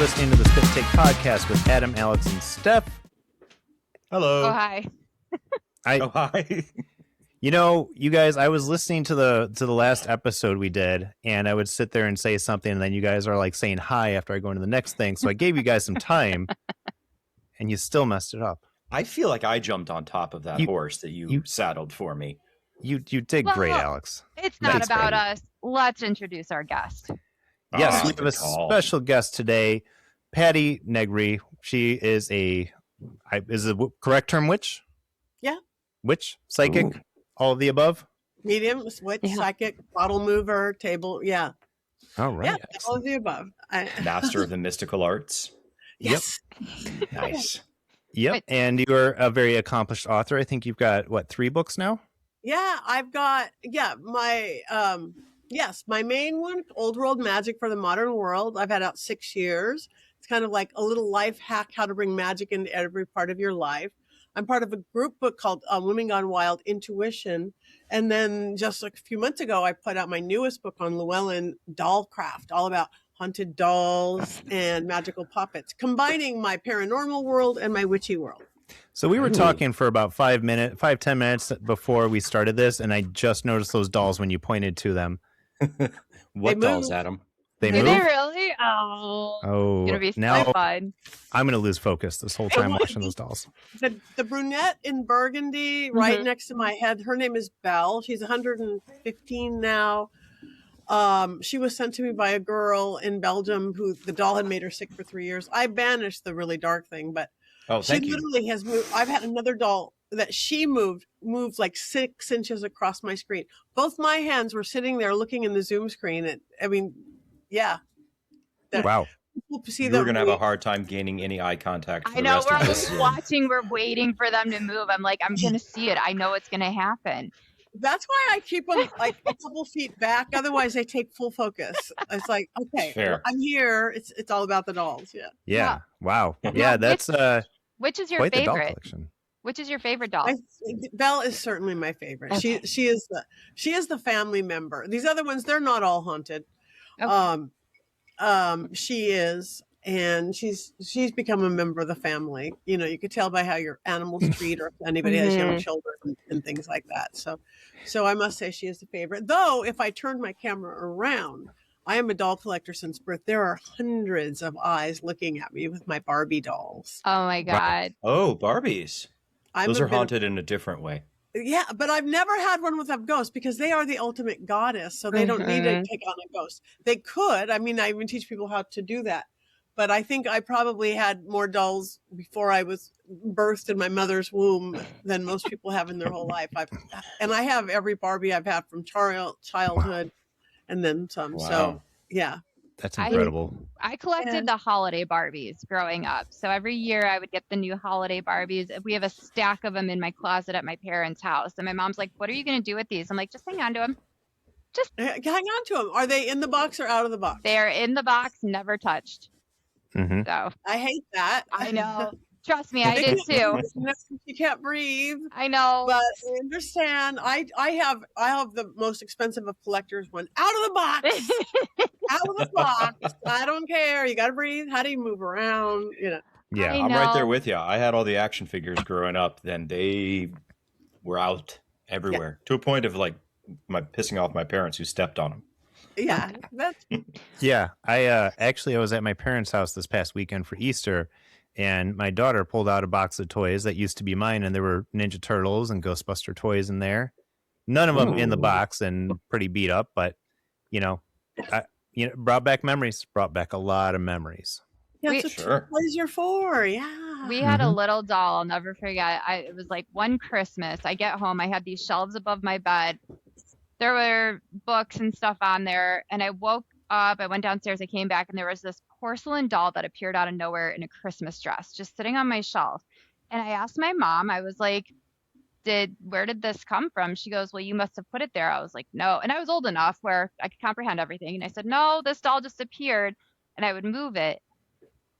listening to the Spit Take podcast with Adam, Alex, and Steph. Hello. Oh, hi. Hi. You know, you guys, I was listening to the last episode we did, and I would sit there and say something, and then you guys are like saying hi after I go into the next thing. So I gave you guys some time, and you still messed it up. I feel like I jumped on top of that horse that you saddled for me. You did great, Alex. It's not That's about great. us. Let's introduce our guest. Yes, we have a good call. special guest today, Patti Negri. She is is the correct term witch? Yeah. Witch? Psychic? Ooh. All of the above? Medium, witch, psychic, bottle mover, table, yeah. All right. Yeah, all of the above. Master of the mystical arts. Yes. Yep. Nice. Yep. And you're a very accomplished author. I think you've got, 3 books now? Yeah, I've got, my, my main one, Old World Magic for the Modern World. I've had out 6 years. It's kind of like a little life hack, how to bring magic into every part of your life. I'm part of a group book called Women Gone Wild, Intuition. And then just a few months ago, I put out my newest book on Llewellyn doll craft, all about haunted dolls and magical puppets, combining my paranormal world and my witchy world. So we were talking for about 10 minutes before we started this, and I just noticed those dolls when you pointed to them. What dolls, Adam? They Do move? they really? Oh, Oh, it's gonna be so now fun. I'm going to lose focus this whole time watching those dolls. The brunette in burgundy, right next to my head, her name is Belle. She's 115 now. She was sent to me by a girl in Belgium who the doll had made her sick for 3 years. I banished the really dark thing, but she literally has moved. I've had another doll that she moved like 6 inches across my screen. Both my hands were sitting there looking in the Zoom screen. Wow. You're going to have a hard time gaining any eye contact for I know, the rest of this. watching, we're waiting for them to move. I'm like, I'm going to see it. I know it's going to happen. That's why I keep them like a couple feet back. Otherwise, they take full focus. It's like, okay, Fair. I'm here. It's all about the dolls. Yeah. Yeah. Wow. Yeah, that's Which is your quite the doll favorite? collection. Which is your favorite doll? Belle is certainly my favorite. Okay. She is the family member. These other ones, they're not all haunted. Okay. She is, and she's become a member of the family. You know, you could tell by how your animals treat, or if anybody has young children and things like that. So I must say she is the favorite. Though, if I turned my camera around, I am a doll collector since birth. There are hundreds of eyes looking at me with my Barbie dolls. Oh my God. Oh, Barbies. Those are haunted in a different way. Yeah, but I've never had one with a ghost because they are the ultimate goddess. So they don't need to take on a ghost. They could. I mean, I even teach people how to do that. But I think I probably had more dolls before I was birthed in my mother's womb than most people have in their whole life. I have every Barbie I've had from childhood and then some. Wow. So, yeah. That's incredible. I collected the holiday Barbies growing up. So every year I would get the new holiday Barbies. We have a stack of them in my closet at my parents' house. And my mom's like, what are you going to do with these? I'm like, just hang on to them. Just hang on to them. Are they in the box or out of the box? They're in the box, never touched. Mm-hmm. So I hate that. I know. Trust me, I did too. You can't breathe. I know. But I understand. I have the most expensive of collectors one. Out of the box. Out of the box. I don't care. You got to breathe. How do you move around? You know. Yeah. I'm right there with you. I had all the action figures growing up. Then they were out everywhere to a point of like pissing off my parents who stepped on them. Yeah. Yeah. I was at my parents' house this past weekend for Easter, and my daughter pulled out a box of toys that used to be mine, and there were Ninja Turtles and Ghostbuster toys in there. None of them in the box and pretty beat up, but brought back memories. Brought back a lot of memories. Yeah, that's what toys are for. Yeah. We had a little doll. I'll never forget. It was like one Christmas. I get home. I had these shelves above my bed. There were books and stuff on there, and I woke up. I went downstairs. I came back, and there was this porcelain doll that appeared out of nowhere in a Christmas dress, just sitting on my shelf. And I asked my mom. I was like, "Where did this come from?" She goes, "Well, you must have put it there." I was like, "No," and I was old enough where I could comprehend everything. And I said, "No, this doll just appeared," and I would move it,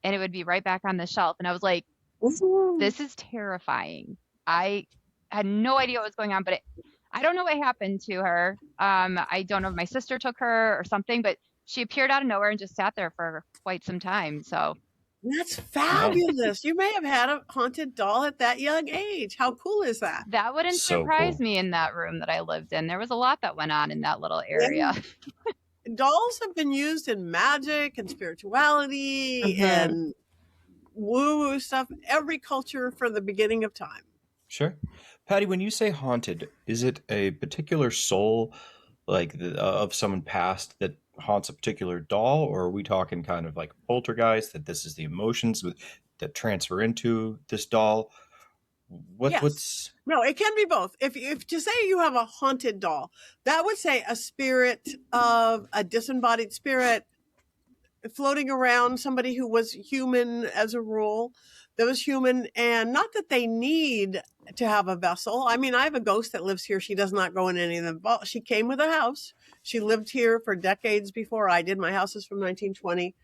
and it would be right back on the shelf. And I was like, "This is terrifying." I had no idea what was going on, but I don't know what happened to her. I don't know if my sister took her or something, but she appeared out of nowhere and just sat there for quite some time. So That's fabulous. You may have had a haunted doll at that young age. How cool is that? that wouldn't So surprise cool. me in that room that I lived in. There was a lot that went on in that little Yeah. area. Dolls have been used in magic and spirituality and woo-woo stuff, every culture from the beginning of time. Sure. Patty, when you say haunted, is it a particular soul, like of someone past, that haunts a particular doll, or are we talking kind of like poltergeist, that this is the emotions that transfer into this doll? Yes. What's No, it can be both. If to say you have a haunted doll, that would say a spirit of a disembodied spirit floating around, somebody who was human as a rule, that was human, and not that they need to have a vessel. I mean, I have a ghost that lives here. She does not go in any of them. She came with a house. She lived here for decades before I did. My house is from 1920.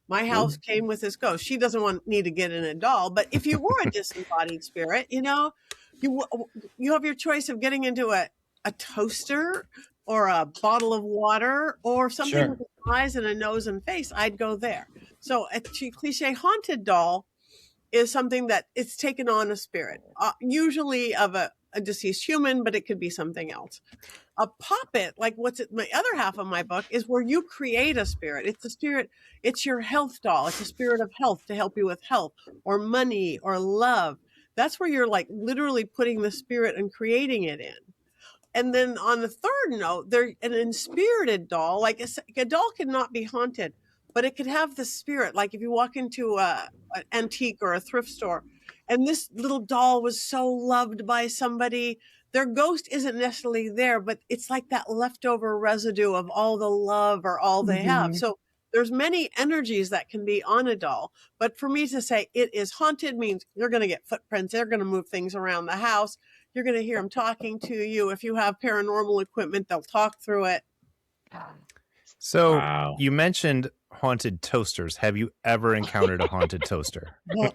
My house came with this ghost. She doesn't need to get in a doll. But if you were a disembodied spirit, you have your choice of getting into a toaster or a bottle of water or something Sure. with eyes and a nose and face. I'd go there. So a cliche haunted doll is something that it's taken on a spirit, usually of a deceased human, but it could be something else. A puppet, like what's it, my other half of my book, is where you create a spirit. It's a spirit. It's your health doll. It's a spirit of health to help you with health or money or love. That's where you're like literally putting the spirit and creating it in. And then on the third note, they're an inspirited doll. Like a doll cannot be haunted, but it could have the spirit. Like if you walk into an antique or a thrift store, and this little doll was so loved by somebody, their ghost isn't necessarily there, but it's like that leftover residue of all the love or all they have. So there's many energies that can be on a doll. But for me to say it is haunted means you're going to get footprints. They're going to move things around the house. You're going to hear them talking to you. If you have paranormal equipment, they'll talk through it. So Wow. you mentioned haunted toasters. Have you ever encountered a haunted toaster? Well,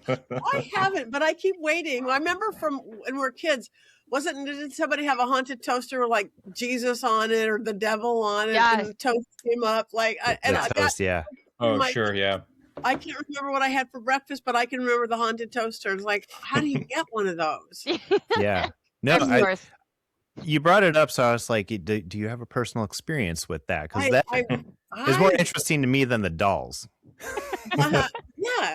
I haven't, but I keep waiting. I remember from when we were kids, didn't somebody have a haunted toaster with like Jesus on it or the devil on it? Yes. And the toast came up like, The toast, yeah. Oh, sure, yeah. I can't remember what I had for breakfast, but I can remember the haunted toaster. It's like, how do you get one of those? Yeah. No, Of course. you brought it up, so I was like, do you have a personal experience with that? Because that is more interesting to me than the dolls. Yeah.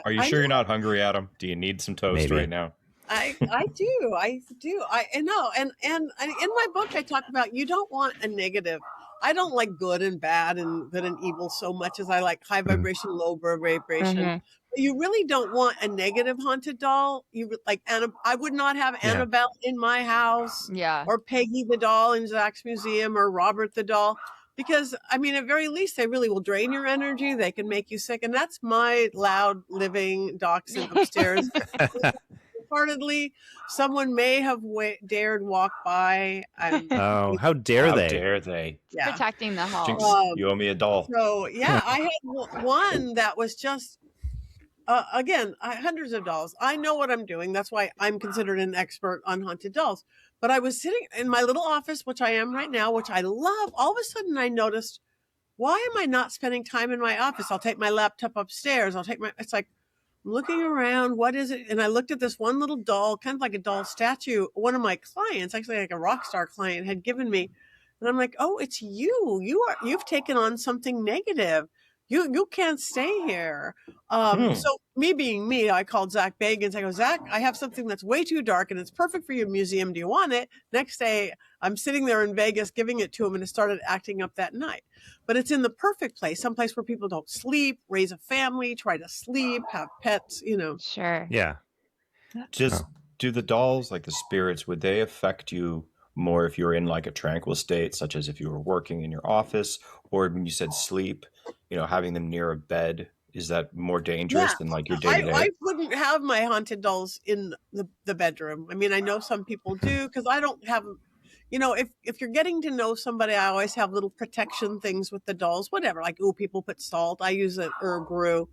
Are you sure you're not hungry, Adam? Do you need some toast Maybe. right now? I do. I know. And in my book, I talk about you don't want a negative. I don't like good and bad and good and evil so much as I like high vibration, low vibration. But you really don't want a negative haunted doll. You like I would not have Annabelle in my house, or Peggy the doll in Zach's museum, or Robert the doll, because I mean, at very least, they really will drain your energy. They can make you sick, and that's my loud living dachshund upstairs. Wholeheartedly, someone may have dared walk by. Oh, how dare How they? dare they? Yeah. Protecting the home. Jinx, you owe me a doll. So yeah, I had one that was just again hundreds of dolls. I know what I'm doing. That's why I'm considered an expert on haunted dolls. But I was sitting in my little office, which I am right now, which I love. All of a sudden, I noticed, why am I not spending time in my office? I'll take my laptop upstairs. It's like, I'm looking around. What is it? And I looked at this one little doll, kind of like a doll statue. One of my clients, actually like a rock star client, had given me. And I'm like, oh, it's you. You've taken on something negative. You can't stay here. So me being me, I called Zach Bagans. I go, Zach, I have something that's way too dark and it's perfect for your museum. Do you want it? Next day, I'm sitting there in Vegas giving it to him, and it started acting up that night. But it's in the perfect place, someplace where people don't sleep, raise a family, try to sleep, have pets, Sure. Yeah. Just do the dolls, like the spirits, would they affect you more if you were in like a tranquil state, such as if you were working in your office, or when you said sleep, having them near a bed, is that more dangerous than like your day-to-day? I wouldn't have my haunted dolls in the bedroom. I mean, I know some people do, because I don't have, if you're getting to know somebody, I always have little protection things with the dolls, whatever, like, people put salt. I use an herb brew.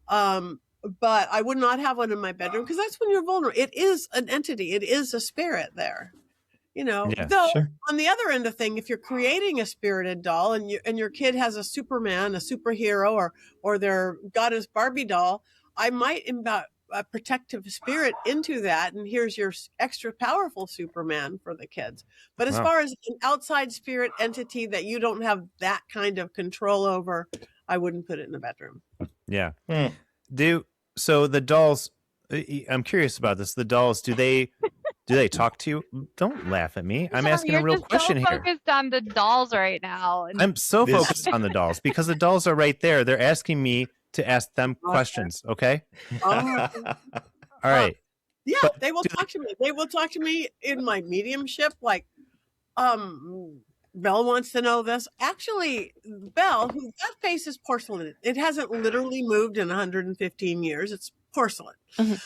But I would not have one in my bedroom, because that's when you're vulnerable. It is an entity. It is a spirit there. Yeah, Though sure. on the other end of thing, if you're creating a spirited doll and your kid has a Superman, a superhero, or their goddess Barbie doll, I might embed a protective spirit into that, and here's your extra powerful Superman for the kids. But as Wow. far as an outside spirit entity that you don't have that kind of control over, I wouldn't put it in the bedroom. Yeah. Hmm. So the dolls, I'm curious about this. The dolls, do they talk to you? Don't laugh at me. I'm Sorry, asking a you're real just question so here. focused on the dolls right now. And I'm so This- focused on the dolls because the dolls are right there. They're asking me to ask them questions. Okay. Oh, All right. yeah, But they will do talk to me. They will talk to me in my mediumship. Like, Belle wants to know this. Actually, Belle, that face is porcelain. It hasn't literally moved in 115 years. It's porcelain. Mhm.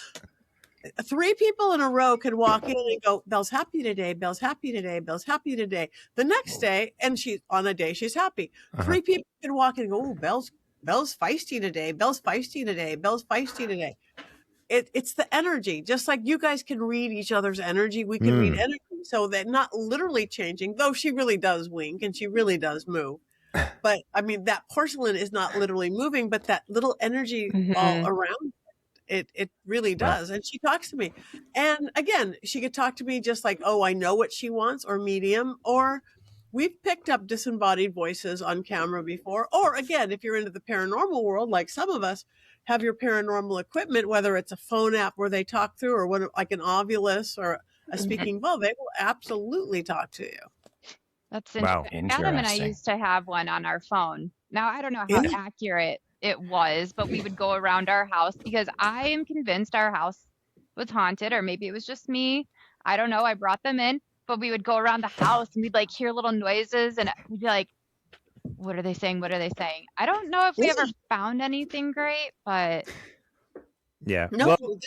3 people in a row can walk in and go, Belle's happy today. Belle's happy today. Belle's happy today. The next day, and she's on a day she's happy. Uh-huh. 3 people can walk in and go, oh, Belle's feisty today. Belle's feisty today. Belle's feisty today. It's the energy. Just like you guys can read each other's energy, we can read energy. So that not literally changing, though she really does wink and she really does move. But I mean, that porcelain is not literally moving, but that little energy all around it really does. And she talks to me. And again, she could talk to me just like, oh, I know what she wants, or medium, or we've picked up disembodied voices on camera before. Or again, if you're into the paranormal world, like some of us have your paranormal equipment, whether it's a phone app where they talk through, or like an Ovilus or a speaking bell, they will absolutely talk to you. that's Wow. interesting. Adam and I Interesting. used to have one on our phone. Now, I don't know how Yeah. accurate it was, but we would go around our house because I am convinced our house was haunted, or maybe it was just me. I don't know. I brought them in, but we would go around the house and we'd like hear little noises and we'd be like, what are they saying? What are they saying? I don't know if we ever found anything great, but Yeah. No, Well,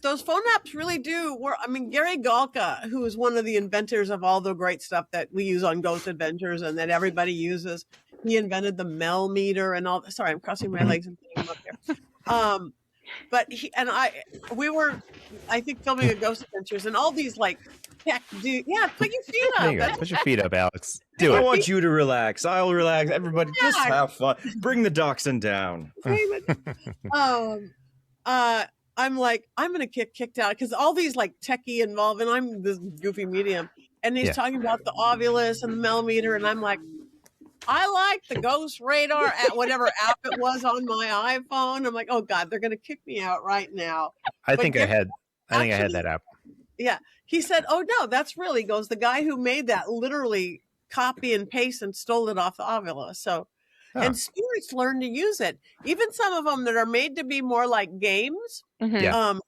those phone apps really do work. I mean, Gary Galka, who is one of the inventors of all the great stuff that we use on Ghost Adventures and that everybody uses, he invented the Mel meter and all. Sorry, I'm crossing my legs and putting them up here. But we were, I think, filming a Ghost Adventures, and all these like tech dude. Yeah, put your feet there up. you go. Put your feet up, Alex. Do I it. want you to relax. I'll relax. Everybody, just Yeah. have fun. Bring the dachshund down. I'm like, I'm gonna get kicked out because all these like techie involved, and I'm this goofy medium, and he's Yeah. talking about the Ovilus and the Mel meter, and I'm like, I like the Ghost Radar at whatever app it was on my iPhone. I'm like, oh God, they're gonna kick me out right now. I But think I Gary- had that app. Yeah, he said, oh no, that's really goes. The guy who made that literally copy and paste and stole it off the Ovilus. So. Huh. And spirits learn to use it. Even some of them that are made to be more like games, Yeah.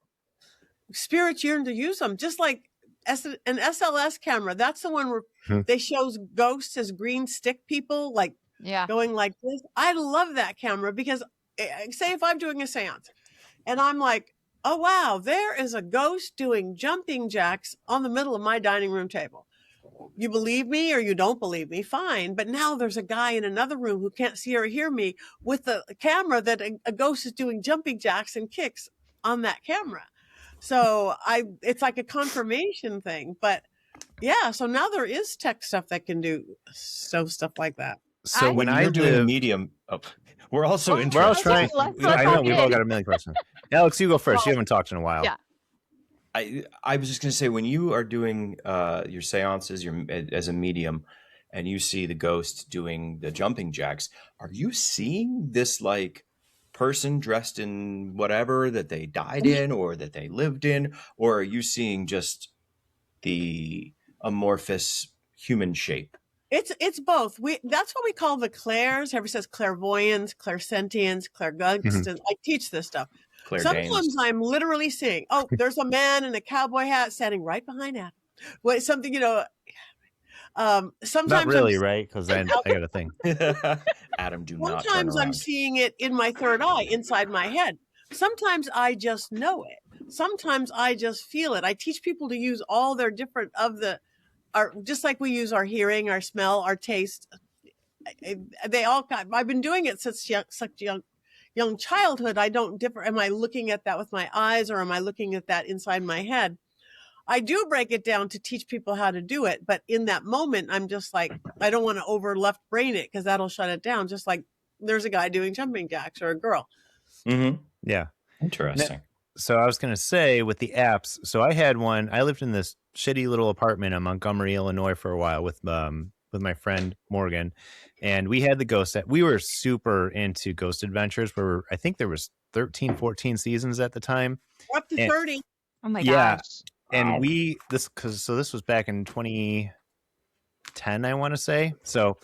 spirits yearn to use them. Just like an SLS camera. That's the one where Hmm. they shows ghosts as green stick people, like yeah. going like this. I love that camera because, say, if I'm doing a seance, and I'm like, oh wow, there is a ghost doing jumping jacks on the middle of my dining room table. You believe me or you don't believe me, fine. But now there's a guy in another room who can't see or hear me with a camera that a ghost is doing jumping jacks and kicks on that camera. So it's like a confirmation thing. But yeah, so now there is tech stuff that can do stuff like that. So when I you're doing a live, medium, we're also Well, interested. we're all Okay, trying. let's I know we've all in. got a million questions. Alex, you go first. You haven't talked in a while. Yeah. I was just going to say, when you are doing your seances as a medium and you see the ghost doing the jumping jacks, are you seeing this like person dressed in whatever that they died in or that they lived in? Or are you seeing just the amorphous human shape? It's both. That's what we call the clairs. Everybody says clairvoyance, clairsentience, clairgustance. I teach this stuff. Claire Sometimes I'm literally seeing, oh, there's a man in a cowboy hat standing right behind Adam. What something, sometimes Not really, right? Because I got a thing. Adam, do not turn Sometimes I'm around. seeing it in my third eye inside my head. Sometimes I just know it. Sometimes I just feel it. I teach people to use all their different just like we use our hearing, our smell, our taste. They all I've been doing it since such young childhood. I don't differ. Am I looking at that with my eyes or am I looking at that inside my head? I do break it down to teach people how to do it. But in that moment, I'm just like, I don't want to over left brain it because that'll shut it down. Just like there's a guy doing jumping jacks or a girl. Mm-hmm. Yeah. Interesting. So I was going to say with the apps, so I had one, I lived in this shitty little apartment in Montgomery, Illinois for a while with my friend Morgan, and we had the ghost app. We were super into Ghost Adventures where I think there was 13, 14 seasons at the time. We're up to 30. Oh my Yeah. gosh. And this was back in 2010, I want to say. So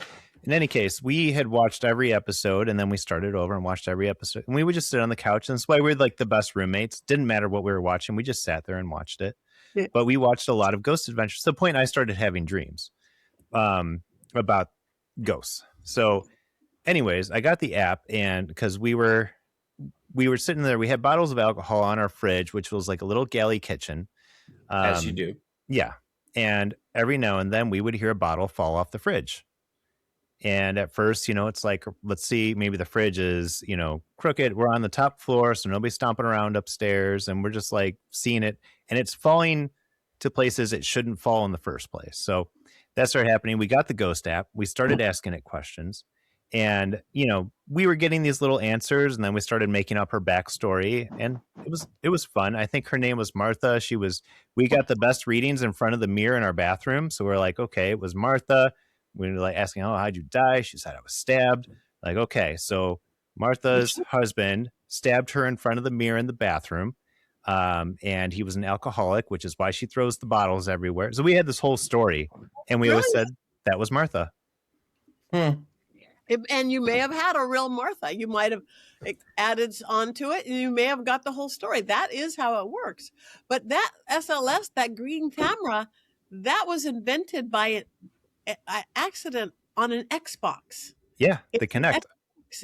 in any case, we had watched every episode and then we started over and watched every episode. And we would just sit on the couch. And that's why we're like the best roommates. Didn't matter what we were watching. We just sat there and watched it. Yeah. But we watched a lot of Ghost Adventures to the point I started having dreams about ghosts. So anyways, I got the app, and because we were sitting there, we had bottles of alcohol on our fridge, which was like a little galley kitchen. As you do. Yeah. And every now and then we would hear a bottle fall off the fridge. And at first, it's like, let's see, maybe the fridge is, crooked. We're on the top floor, so nobody's stomping around upstairs. And we're just like seeing it. And it's falling to places it shouldn't fall in the first place. So that started happening. We got the ghost app. We started asking it questions. And, we were getting these little answers. And then we started making up her backstory. And it was fun. I think her name was Martha. We got the best readings in front of the mirror in our bathroom. So we're like, okay, it was Martha. We were like asking, oh, how'd you die? She said, I was stabbed. Like, okay, so Martha's husband stabbed her in front of the mirror in the bathroom. And he was an alcoholic, which is why she throws the bottles everywhere. So we had this whole story, and we always said that was Martha. Hmm. And you may have had a real Martha. You might have added onto it, and you may have got the whole story. That is how it works. But that SLS, that green camera, that was invented by accident on an Xbox. Yeah, the Kinect.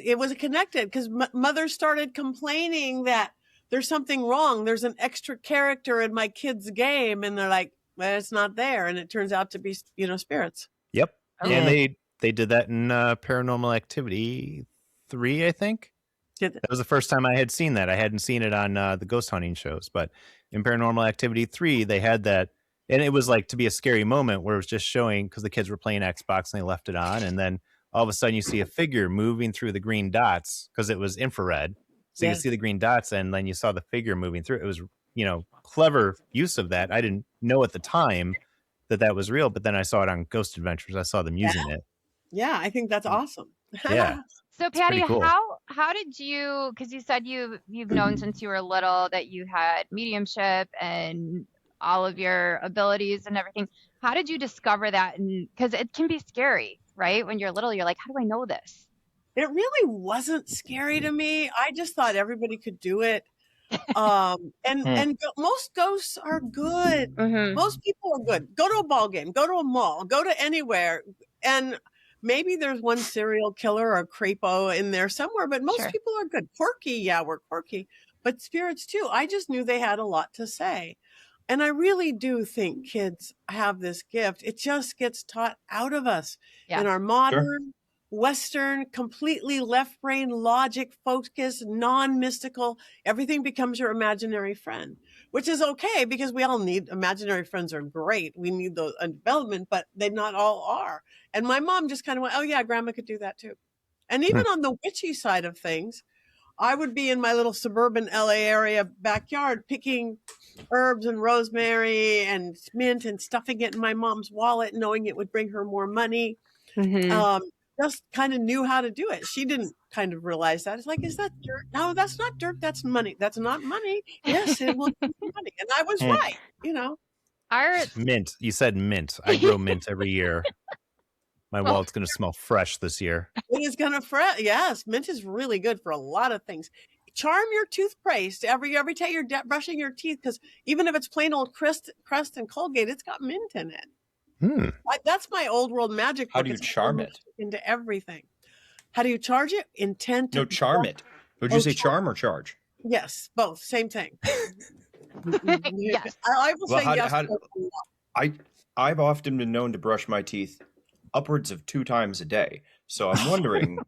It was connected because mothers started complaining that there's something wrong. There's an extra character in my kid's game, and they're like, well, it's not there. And it turns out to be, spirits. Yep. Oh. And they did that in Paranormal Activity 3, I think. That was the first time I had seen that. I hadn't seen it on the ghost hunting shows, but in Paranormal Activity 3, they had that. And it was like to be a scary moment where it was just showing, because the kids were playing Xbox and they left it on. And then all of a sudden you see a figure moving through the green dots because it was infrared. So you could see the green dots, and then you saw the figure moving through. It was, clever use of that. I didn't know at the time that was real, but then I saw it on Ghost Adventures. I saw them using it. Yeah, I think that's awesome. Yeah. So Patty, cool. how did you, because you said you've known since you were little that you had mediumship and all of your abilities and everything. How did you discover that? And because it can be scary, right? When you're little, you're like, how do I know this? It really wasn't scary to me. I just thought everybody could do it. And most ghosts are good. Mm-hmm. Most people are good. Go to a ball game, go to a mall, go to anywhere. And maybe there's one serial killer or creepo in there somewhere, but most people are good. Quirky, yeah, we're quirky, but spirits too. I just knew they had a lot to say. And I really do think kids have this gift. It just gets taught out of us in our modern, Western, completely left brain, logic focused, non-mystical. Everything becomes your imaginary friend, which is okay because we all need imaginary friends are great. We need those development, but they not all are. And my mom just kind of went, oh yeah, grandma could do that too. And even on the witchy side of things, I would be in my little suburban LA area backyard picking herbs and rosemary and mint and stuffing it in my mom's wallet, knowing it would bring her more money. Mm-hmm. Just kind of knew how to do it. She didn't kind of realize that. It's like, is that dirt? No, that's not dirt. That's money. That's not money. Yes, it will be money. And I was right, Mint. You said mint. I grow mint every year. My wallet's going to smell fresh this year. It is going to fresh. Yes, mint is really good for a lot of things. Charm your toothpaste every time you're brushing your teeth, because even if it's plain old Crest and Colgate, it's got mint in it. That's my old world magic. How do you charm it? Into everything. How do you charge it? Intent. No, charm it. Would you say charm or charge? Yes, both. Same thing. Yes. I will say yes. I've often been known to brush my teeth upwards of 2 times a day. So I'm wondering.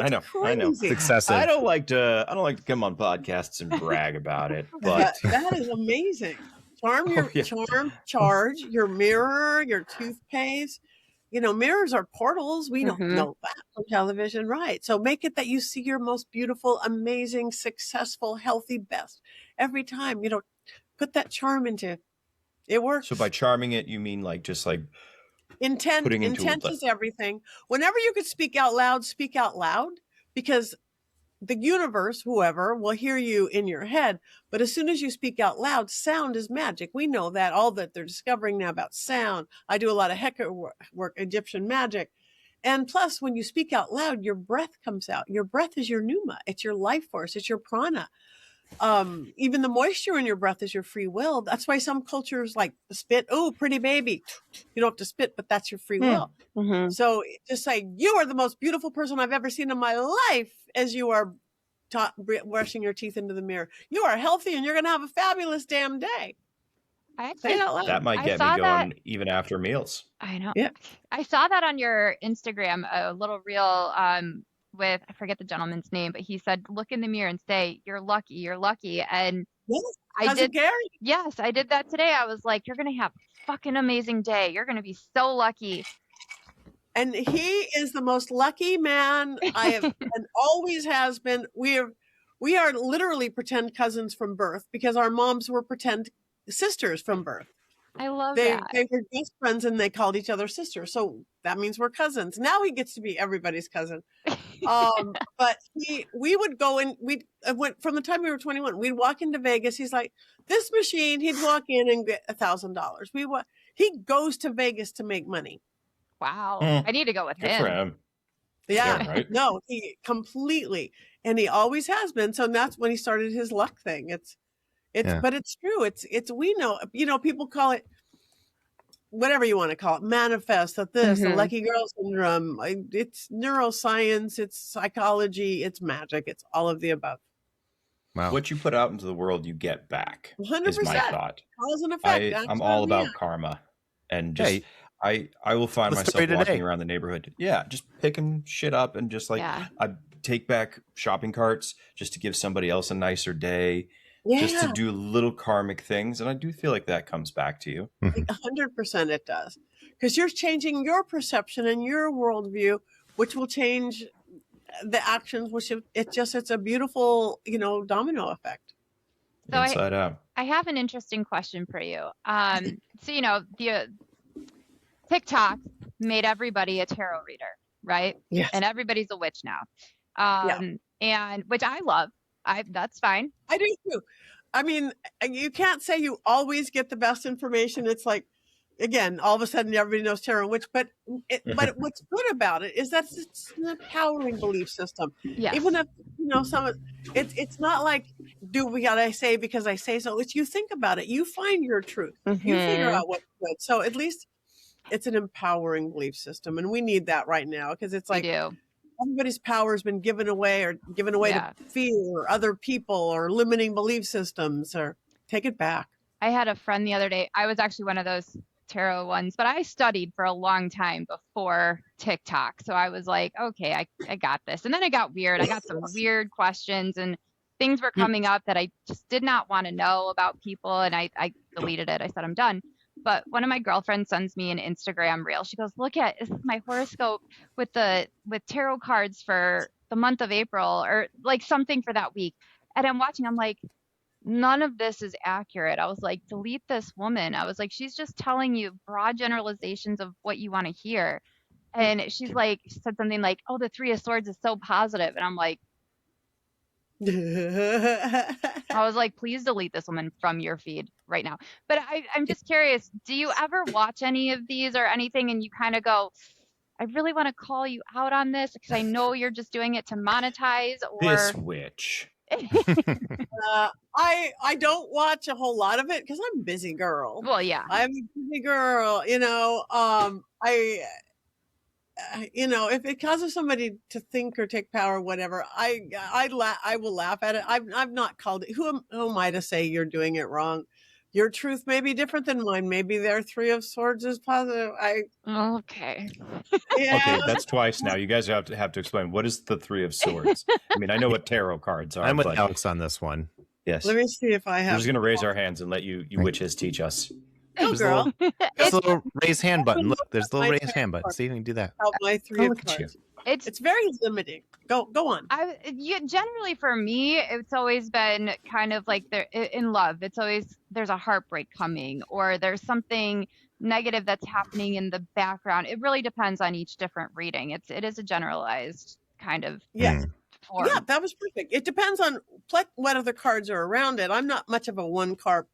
I know. It's excessive. I don't like to come on podcasts and brag about it, but that is amazing. charge your mirror, your toothpaste. Mirrors are portals. We don't Mhm. know that from television, right? So make it that you see your most beautiful, amazing, successful, healthy best every time. Put that charm into it. Works. So by charming it, you mean like just like Intent putting into is everything. Whenever you could speak out loud, because the universe, whoever, will hear you in your head. But as soon as you speak out loud, sound is magic. We know that, all that they're discovering now about sound. I do a lot of Heka work, Egyptian magic. And plus, when you speak out loud, your breath comes out. Your breath is your pneuma. It's your life force. It's your prana. Even the moisture in your breath is your free will. That's why some cultures like spit. Oh, pretty baby. You don't have to spit, but that's your free will. Mhm. So just say, you are the most beautiful person I've ever seen in my life, as you are brushing your teeth into the mirror. You are healthy and you're going to have a fabulous damn day. I Say it actually out loud. that might I get me saw going that. even after meals. I know. Yeah. I saw that on your Instagram, a little reel with, I forget the gentleman's name, but he said, look in the mirror and say, you're lucky, you're lucky. And Yes. I Cousin did, Gary. yes, I did that today. I was like, you're going to have a fucking amazing day. You're going to be so lucky. And he is the most lucky man I have and always has been. We are literally pretend cousins from birth because our moms were pretend sisters from birth. I love They that. were best friends and they called each other sisters. So that means we're cousins. Now he gets to be everybody's cousin. But we would go in, went from the time we were 21, we'd walk into Vegas. He's like, this machine, he'd walk in and get $1,000. He goes to Vegas to make money. Wow. Mm. I need to go with Good for him. him. Yeah, Yeah, right. no, he completely, and he always has been. So that's when he started his luck thing. But it's true. We know, people call it whatever you want to call it, manifest, that this, the Mhm. lucky girl syndrome. It's neuroscience, it's psychology, it's magic, it's all of the above. Wow. What you put out into the world, you get back. 100%. Is my thought. Cause and effect. I'm all about karma, and just I will find The myself story walking today. around the neighborhood. Yeah, just picking shit up and just like Yeah. I take back shopping carts just to give somebody else a nicer day, Yeah, just to do little karmic things, and I do feel like that comes back to you. 100% it does. Because you're changing your perception and your worldview, which will change the actions, it's a beautiful, domino effect. So Inside out. I have an interesting question for you. So the TikTok made everybody a tarot reader, right? Yes. And everybody's a witch now. And which I love. That's fine. I do too. I mean, you can't say you always get the best information. It's like, again, all of a sudden everybody knows tarot and witch, but what's good about it is that it's an empowering belief system. Yes. Even if it's not like, do we gotta say because I say so. It's, you think about it, you find your truth, you figure out what's good. So at least it's an empowering belief system, and we need that right now because it's like We do. everybody's power has been given away Yeah. to fear or other people or limiting belief systems, or take it back. I had a friend the other day. I was actually one of those tarot ones, but I studied for a long time before TikTok. So I was like, okay, I got this. And then it got weird. I got some weird questions and things were coming up that I just did not want to know about people. And I deleted it. I said, I'm done. But one of my girlfriends sends me an Instagram reel. She goes, this is my horoscope with tarot cards for the month of April, or like something for that week. And I'm watching, I'm like, none of this is accurate. I was like, delete this woman. I was like, she's just telling you broad generalizations of what you want to hear. And she said something like, oh, the Three of Swords is so positive. And I'm like, I was like, please delete this woman from your feed right now. But I'm just curious, do you ever watch any of these or anything and you kind of go, I really want to call you out on this because I know you're just doing it to monetize? Or This witch. I don't watch a whole lot of it because I'm a busy girl. Well, yeah. I'm a busy girl, if it causes somebody to think or take power, whatever, I will laugh at it. I've not called it. Who am I to say you're doing it wrong? Your truth may be different than mine. Maybe their Three of Swords is positive. Okay. Yeah. Okay, that's twice now. You guys have to explain what is the Three of Swords. I mean, I know what tarot cards are. I'm with but Alex on this one. Yes. Let me see if I We're have. just going to raise our hands and let you witches teach us. Go, There's a girl. there's a little raise hand button. Look, there's a little My raise hand button. See if you can do that. Out my three of Look at you. cards. It's It's very limiting. Go on. generally for me, it's always been kind of like in love. It's always there's a heartbreak coming or there's something negative that's happening in the background. It really depends on each different reading. It is a generalized kind of Yes. form. Yeah, that was perfect. It depends on what other cards are around it. I'm not much of a one card.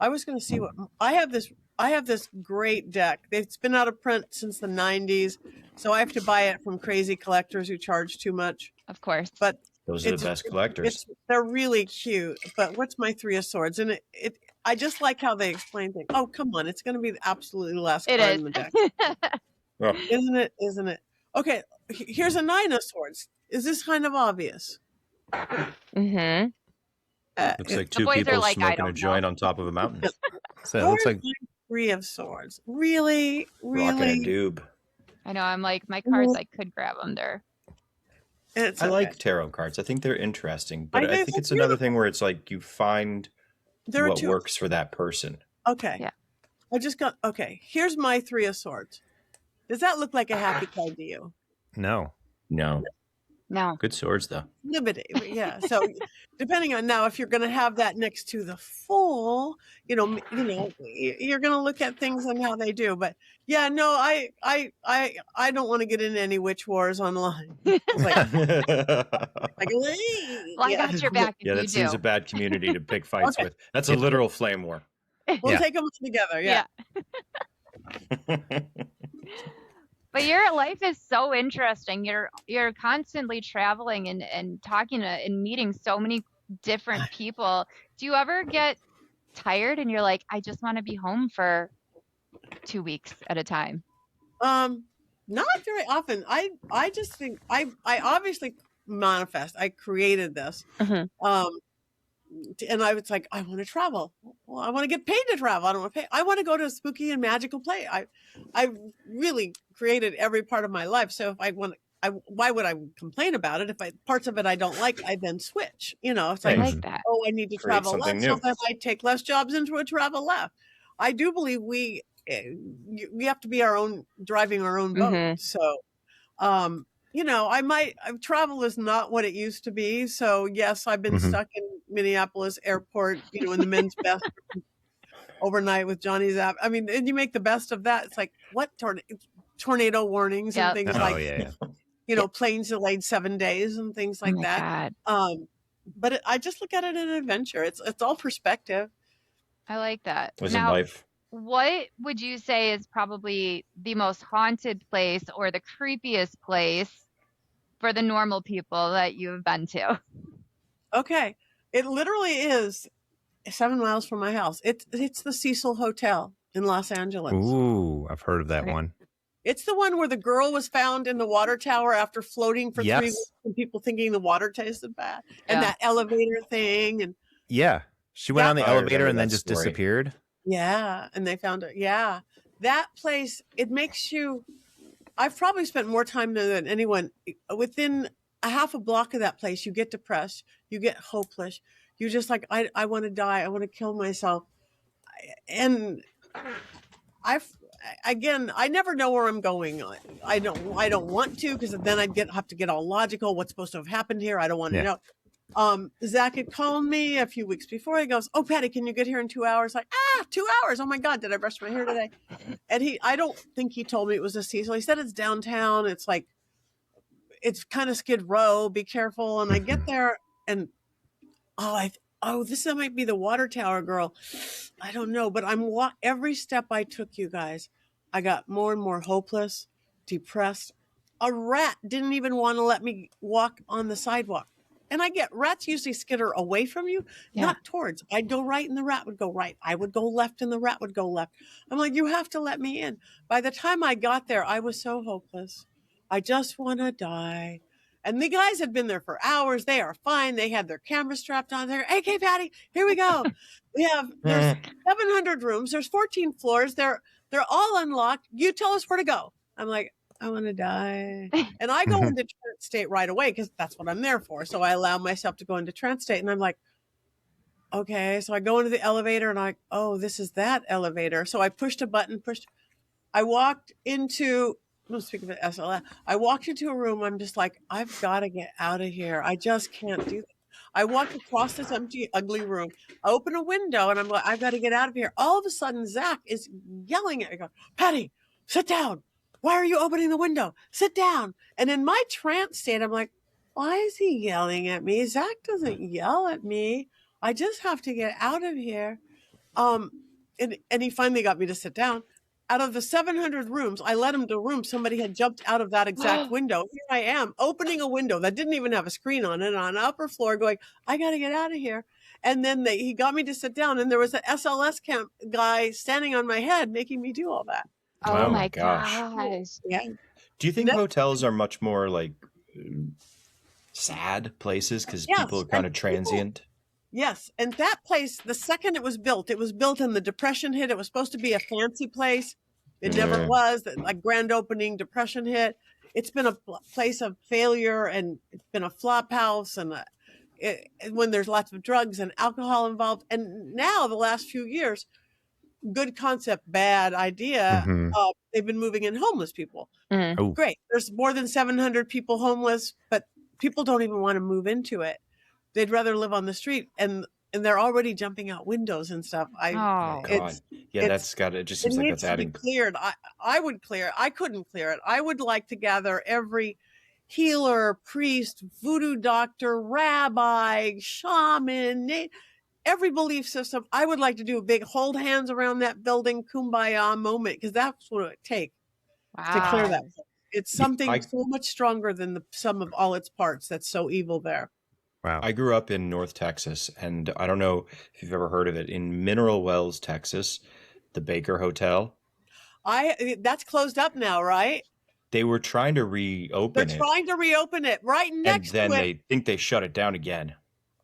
I was going to see what I have this great deck. It's been out of print since the 90s, so I have to buy it from crazy collectors who charge too much. Of course. But Those are the best collectors. They're really cute. But what's my Three of Swords? And I just like how they explain things. Oh, come on. It's going to be the absolutely last It card is. in the deck. Oh, Isn't it? Isn't it? Okay, here's a Nine of Swords. Is this kind of obvious? Mm-hmm. looks like The two boys are people like, I smoking a don't know. joint on top of a mountain. So it looks like Three of Swords. Really? Rocking a Really? doob. I know. I'm like, my cards, I could grab them there. It's I okay. like tarot cards. I think they're interesting, but I I think think they're it's another thing where it's like you find There are what two. works for that person. Okay. Yeah. I just got, okay. Here's my Three of Swords. Does that look like a happy card to you? no. No, No. good swords though. Limited. Yeah. So depending on now, if you're going to have that next to the Fool, you're going to look at things and how they do. But yeah, no, I don't want to get into any witch wars online. It's like, Well, I got your back if Yeah, you that seems do. a bad community to pick fights Okay. with. That's a literal flame war. We'll Yeah. take them together. Yeah. But your life is so interesting. You're constantly traveling and talking to and meeting so many different people. Do you ever get tired and you're like, I just want to be home for 2 weeks at a time? Not very often. I just think I obviously manifest. I created this. Mhm. And I was like, I want to travel. Well, I want to get paid to travel. I don't want to pay. I want to go to a spooky and magical place. I really created every part of my life. So if I want, why would I complain about it? If parts of it I don't like, I then switch. It's I like, like that. oh, I need to Create travel something less. new. So then I take less jobs into a travel left. I do believe we have to be our own, driving our own boat. Mhm. So, travel is not what it used to be. So yes, I've been Mhm. stuck in Minneapolis airport, in the men's bathroom overnight with Johnny's app. I mean, and you make the best of that. It's like, what tornado warnings Yep. and things Oh like, yeah. planes delayed 7 days and things like oh my that. God. But I just look at it as an adventure. It's all perspective. I like that. Was in Now, life. what would you say is probably the most haunted place or the creepiest place for the normal people that you've been to? Okay. It literally is 7 miles from my house. It's the Cecil Hotel in Los Angeles. Ooh, I've heard of that Right. one. It's the one where the girl was found in the water tower after floating for 3 Yes. weeks and people thinking the water tasted bad. And Yeah. that elevator thing. And Yeah. She went on the I elevator remember and then that just story. disappeared. yeah, and they found her. Yeah. That place, it makes you, I've probably spent more time there than anyone. Within a half a block of that place, you get depressed, you get hopeless. You're just like, I want to die. I want to kill myself. And I never know where I'm going. I don't want to, because then have to get all logical. What's supposed to have happened here? I don't want to Yeah. know. Zach had called me a few weeks before. He goes, "Oh, Patty, can you get here in 2 hours?" Like, 2 hours. Oh my God, did I brush my hair today? And I don't think he told me it was a Cecil. He said it's downtown. It's like, it's kind of Skid Row. Be careful. And I get there and, this might be the water tower, girl. I don't know, but every step I took, you guys, I got more and more hopeless, depressed. A rat didn't even want to let me walk on the sidewalk. And rats usually skitter away from you, Yeah. not towards. I'd go right and the rat would go right. I would go left and the rat would go left. I'm like, you have to let me in. By the time I got there, I was so hopeless. I just want to die. And the guys had been there for hours. They are fine. They had their camera strapped on there. Okay, Patty, here we go. There's 700 rooms. There's 14 floors. They're all unlocked. You tell us where to go. I'm like, I want to die. And I go into trance state right away because that's what I'm there for. So I allow myself to go into trance state. And I'm like, okay. So I go into the elevator and oh, this is that elevator. So I pushed a button, I walked into, I'm speaking of SLF, I walked into a room. I'm just like, I've got to get out of here. I just can't do this. I walked across this empty, ugly room. I open a window and I'm like, I've got to get out of here. All of a sudden, Zach is yelling at me, Patti, sit down. Why are you opening the window? Sit down. And in my trance state, I'm like, why is he yelling at me? Zach doesn't yell at me. I just have to get out of here. And he finally got me to sit down. Out of the 700 rooms, I led him to a room. Somebody had jumped out of that exact window. Here I am opening a window that didn't even have a screen on it on an upper floor going, I got to get out of here. And then he got me to sit down and there was an SLS camp guy standing on my head making me do all that. Oh my gosh. Yeah. Do you think hotels are much more like sad places because people are kind of transient? Yes. And that place, the second it was built and the Depression hit. It was supposed to be a fancy place. It never was. A grand opening, Depression hit. It's been a place of failure and it's been a flop house and when there's lots of drugs and alcohol involved. And now the last few years, good concept, bad idea. They've been moving in homeless people. Great. There's more than 700 people homeless, but people don't even want to move into it. They'd rather live on the street and they're already jumping out windows and stuff. That's got it. Just seems like that's adding. Cleared. I would clear it. I couldn't clear it. I would like to gather every healer, priest, voodoo doctor, rabbi, shaman, every belief system. I would like to do a big hold hands around that building, kumbaya moment, because that's what it would take to clear that. It's something so much stronger than the sum of all its parts that's so evil there. Wow. I grew up in North Texas, and I don't know if you've ever heard of it. In Mineral Wells, Texas, the Baker Hotel. That's closed up now, right? They were trying to reopen it. They're trying to reopen it right next to it. And then they think they shut it down again.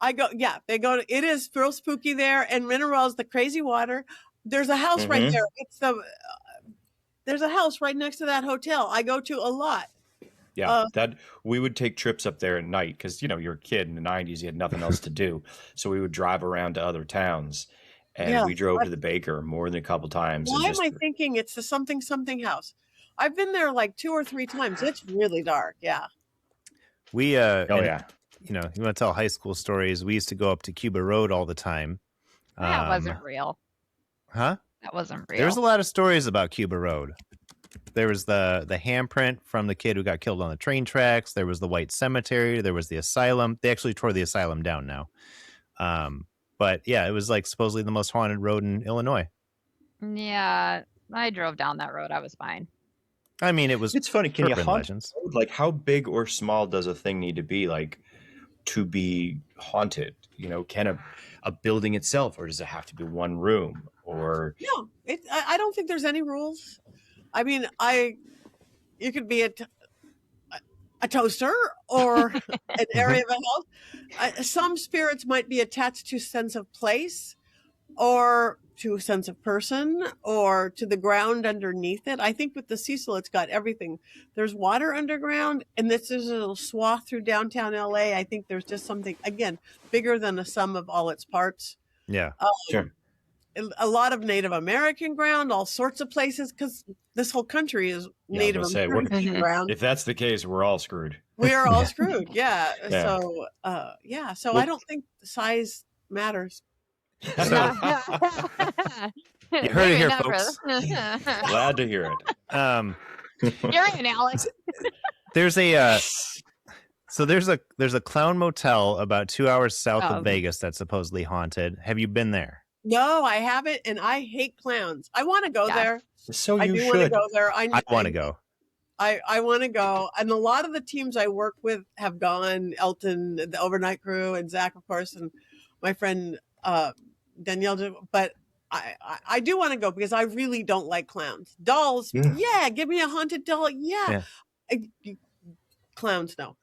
It is real spooky there. And Mineral Wells, the crazy water. There's a house right there. There's a house right next to that hotel I go to a lot. Yeah, that we would take trips up there at night because, you're a kid in the 90s, you had nothing else to do. So we would drive around to other towns and we drove to the Baker more than a couple times. Why am I thinking it's the something house? I've been there like 2 or 3 times. It's really dark. Yeah. We, you want to tell high school stories. We used to go up to Cuba Road all the time. That wasn't real. Huh? That wasn't real. There's a lot of stories about Cuba Road. There was the handprint from the kid who got killed on the train tracks. There was the white cemetery. There was the asylum. They actually tore the asylum down now. But yeah, it was like supposedly the most haunted road in Illinois. Yeah, I drove down that road. I was fine. I mean, it's funny. Can you haunt legends? Like, how big or small does a thing need to be to be haunted? Can a building itself, or does it have to be one room? Or no, I don't think there's any rules. I mean, you could be a toaster or an area of a house. Some spirits might be attached to a sense of place or to a sense of person or to the ground underneath it. I think with the Cecil, it's got everything. There's water underground, and this is a little swath through downtown LA. I think there's just something, again, bigger than the sum of all its parts. Yeah, sure. A lot of Native American ground, all sorts of places, because this whole country is Native American ground. If that's the case, we're all screwed. We are all screwed. Yeah. So, So I don't think size matters. You heard it here, folks. Glad to hear it. You're in, Alex. There's a clown motel about 2 hours south of Vegas that's supposedly haunted. Have you been there? No, I haven't, and I hate clowns. I want to go there. So I do want to go there. I want to go. I want to go, and a lot of the teams I work with have gone. Elton, the overnight crew, and Zach, of course, and my friend Danielle. But I do want to go because I really don't like clowns. Dolls, yeah, give me a haunted doll, yeah. Clowns, no.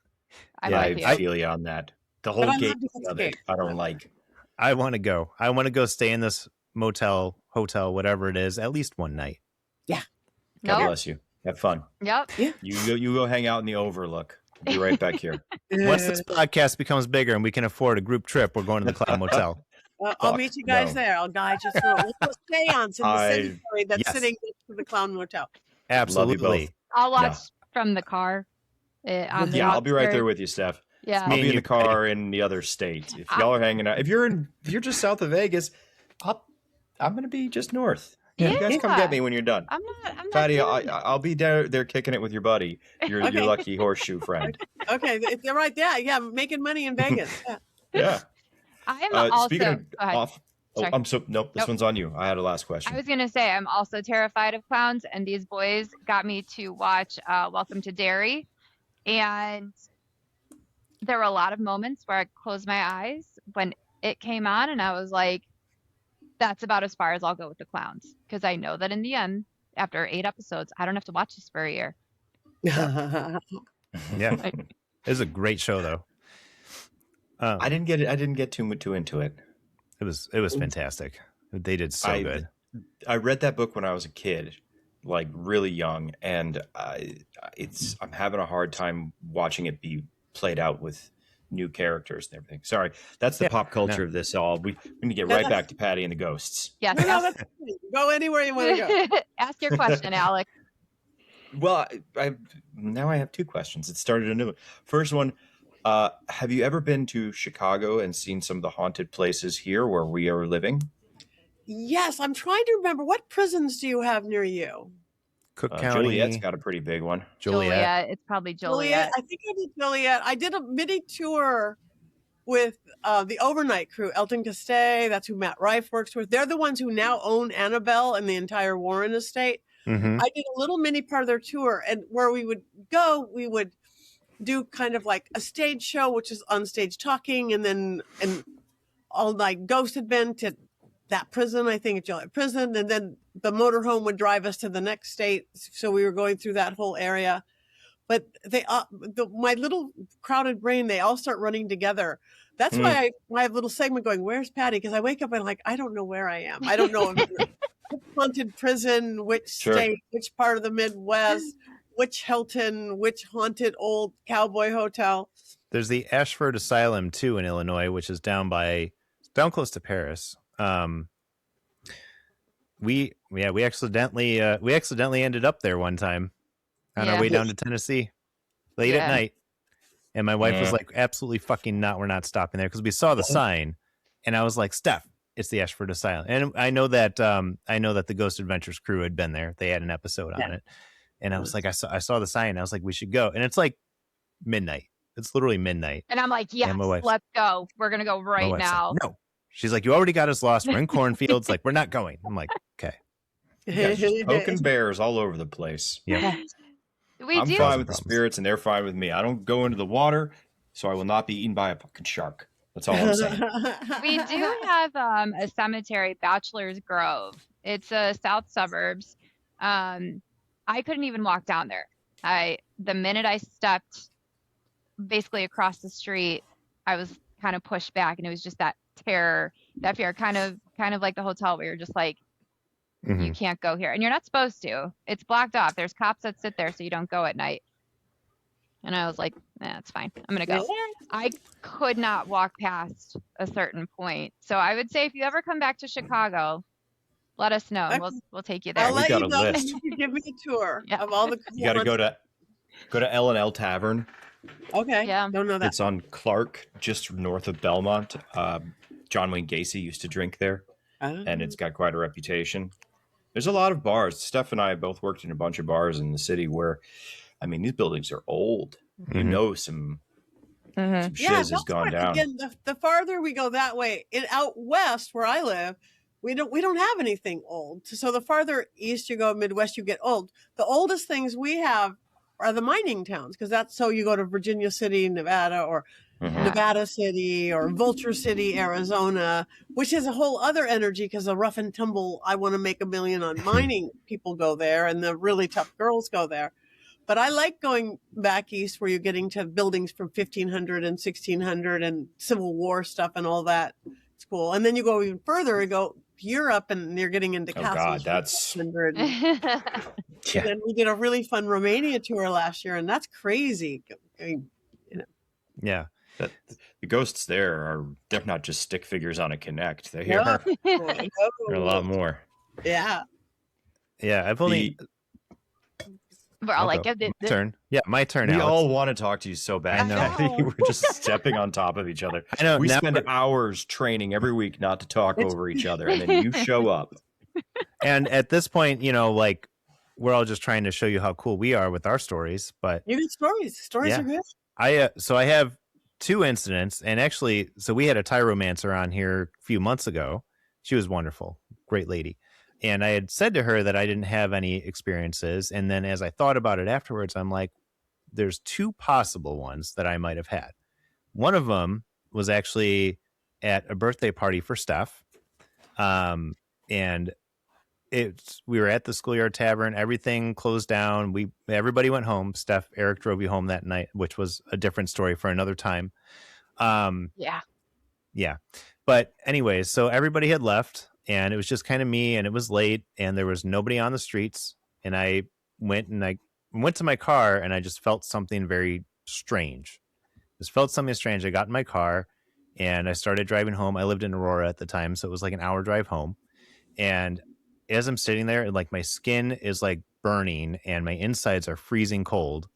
I feel you on that. The whole game of it, I don't like. I want to go. I want to go stay in this motel, hotel, whatever it is, at least one night. Yeah. God bless you. Have fun. Yep. Yeah. You go hang out in the Overlook. We'll be right back here. Once this podcast becomes bigger and we can afford a group trip, we're going to the Clown Motel. I'll Fuck, meet you guys no. there. I'll guide you through. We'll do a seance in the cemetery that's Yes. sitting next to the Clown Motel. Absolutely. I'll watch No. from the car. On the Yeah, I'll be right there outskirts. with you, Steph. Yeah. Me I'll be and in you, the car in the other state. If y'all are hanging out, if you're just south of Vegas, I'm gonna be just north. Yeah. You guys come get me when you're done. I'm not Patty, doing that. I'll be there kicking it with your buddy, your Okay. lucky horseshoe friend. Okay, they're right there. Yeah, making money in Vegas. Yeah. Yeah. I am also. Speaking of Go ahead. off, Sorry. nope. This Nope. one's on you. I had a last question. I was gonna say I'm also terrified of clowns, and these boys got me to watch Welcome to Derry, and there were a lot of moments where I closed my eyes when it came on, and I was like, "That's about as far as I'll go with the clowns," because I know that in the end, after 8 episodes, I don't have to watch this for a year. Yeah. It was a great show, though. I didn't get too into it. It was fantastic. They did so good. I read that book when I was a kid, like really young, and I'm having a hard time watching it be played out with new characters and everything. Sorry, that's the pop culture of this all. We need to get right back to Patty and the ghosts. Yes. No, that's fine. Go anywhere you want to go. Ask your question, Alex. Well, now I have 2 questions. It started a new one. First one, have you ever been to Chicago and seen some of the haunted places here where we are living? Yes, I'm trying to remember. What prisons do you have near you? Cook County. Juliet's got a pretty big one. Joliet. It's probably Joliet. I think I did Joliet. I did a mini tour with the overnight crew, Elton Castay. That's who Matt Rife works with. They're the ones who now own Annabelle and the entire Warren estate. Mm-hmm. I did a little mini part of their tour, and where we would go, we would do kind of like a stage show, which is on stage talking, and all night Ghost had been to that prison, I think, at Joliet Prison, and then the motorhome would drive us to the next state. So we were going through that whole area. But my little crowded brain, they all start running together. That's why I have a little segment going, "Where's Patty?" Because I wake up and I'm like, I don't know where I am. I don't know which haunted prison, which state, which part of the Midwest, which Hilton, which haunted old cowboy hotel. There's the Ashford Asylum too in Illinois, which is down close to Paris. We accidentally ended up there one time on our way down to Tennessee late at night, and my wife was like, "Absolutely fucking not! We're not stopping there," because we saw the sign, and I was like, "Steph, it's the Ashford Asylum." And I know that the Ghost Adventures crew had been there; they had an episode on it, and I was like, I saw the sign, and I was like, "We should go," and it's like midnight. It's literally midnight, and I'm like, "Yes, let's go. We're gonna go right now." Like, no. She's like, "You already got us lost. We're in cornfields. Like, we're not going." I'm like, "Okay." Just poking bears all over the place. Yeah. I'm fine with the spirits, and they're fine with me. I don't go into the water, so I will not be eaten by a fucking shark. That's all I'm saying. We do have a cemetery, Bachelor's Grove. It's south suburbs. I couldn't even walk down there. The minute I stepped basically across the street, I was kind of pushed back, and it was just that terror, that fear, kind of like the hotel where you're just like, you can't go here, and you're not supposed to. It's blocked off. There's cops that sit there so you don't go at night. And I was like, it's fine. I'm gonna go. I could not walk past a certain point. So I would say if you ever come back to Chicago, let us know. We'll take you there. I'll let got you a know. list. You can give me a tour of all the. You got to go to L&L Tavern. Okay. Yeah. Don't know that. It's on Clark, just north of Belmont. John Wayne Gacy used to drink there, and it's got quite a reputation. There's a lot of bars. Steph and I both worked in a bunch of bars in the city where, I mean, these buildings are old. You know, some shiz has gone down. Again, the farther we go that way, out west where I live, we don't have anything old. So the farther east you go, Midwest, you get old. The oldest things we have are the mining towns, because that's so you go to Virginia City, Nevada, or Nevada City, or Vulture City, Arizona, which is a whole other energy because the rough and tumble, I want to make $1 million on mining people go there, and the really tough girls go there. But I like going back east where you're getting to buildings from 1500 and 1600 and Civil War stuff and all that. It's cool. And then you go even further and go Europe, and you're getting into castles. God, that's... And then we did a really fun Romania tour last year, and that's crazy. I mean, Yeah. That the ghosts they're not just stick figures on a Kinect. They No, are they're a lot no. more. Yeah. Yeah, I've only. We're all I'll like, go. yeah, My turn. Yeah, my turn. We Alex. all want to talk to you so bad. I know. Patty. We're just stepping on top of each other. I know. We now spend we're- hours training every week not to talk over each other, and then you show up. and at this point, like we're all just trying to show you how cool we are with our stories. But You get stories. Stories Yeah. are good. I have 2 incidents, and actually, so we had a tyromancer on here a few months ago. She was wonderful, great lady. And I had said to her that I didn't have any experiences. And then as I thought about it afterwards, I'm like, there's 2 possible ones that I might have had. One of them was actually at a birthday party for Steph. And we were at the Schoolyard Tavern, everything closed down. Everybody went home. Eric drove you home that night, which was a different story for another time. yeah. Yeah. But anyways, so everybody had left and it was just kind of me, and it was late and there was nobody on the streets. And I went to my car and I just felt something very strange. Just felt something strange. I got in my car and I started driving home. I lived in Aurora at the time, so it was like an hour drive home. And as I'm sitting there, like my skin is like burning and my insides are freezing cold,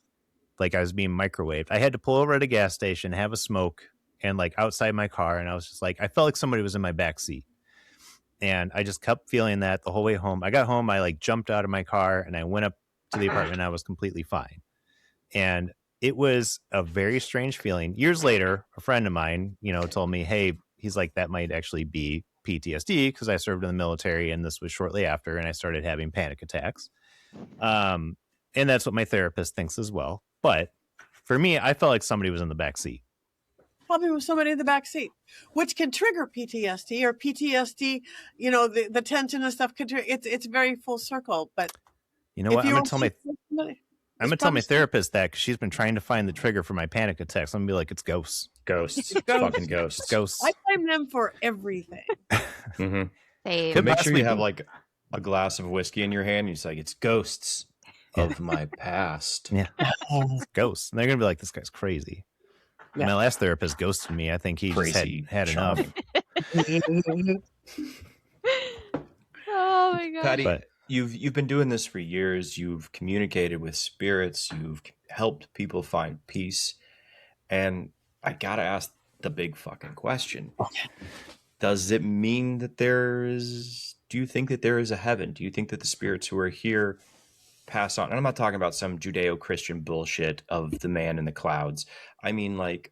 like I was being microwaved. I had to pull over at a gas station, have a smoke, and like outside my car, and I was just like, I felt like somebody was in my back seat. And I just kept feeling that the whole way home. I got home, I like jumped out of my car and I went up to the apartment and I was completely fine. And it was a very strange feeling. Years later, a friend of mine, told me, hey, he's like, that might actually be PTSD because I served in the military and this was shortly after, and I started having panic attacks. And that's what my therapist thinks as well. But for me, I felt like somebody was in the back seat. Probably with somebody in the back seat, which can trigger PTSD or PTSD. The tension and stuff can trigger. It's very full circle. But you know what? I'm gonna tell my probably therapist that because she's been trying to find the trigger for my panic attacks. I'm gonna be like, it's ghosts. Ghosts. Ghosts. Fucking ghosts. Ghosts. I blame them for everything. Mm-hmm. Same. Could Make sure possibly you have be. like a glass of whiskey in your hand. And it's like, it's ghosts of my past. Yeah. Ghosts. And they're gonna be like, this guy's crazy. Yeah. My last therapist ghosted me. I think he Crazy, just had enough. charming. Oh my god. Patty, But you've been doing this for years. You've communicated with spirits. You've helped people find peace. And I gotta ask the big fucking question. Does it mean that do you think that there is a heaven? Do you think that the spirits who are here pass on? And I'm not talking about some Judeo-Christian bullshit of the man in the clouds. I mean like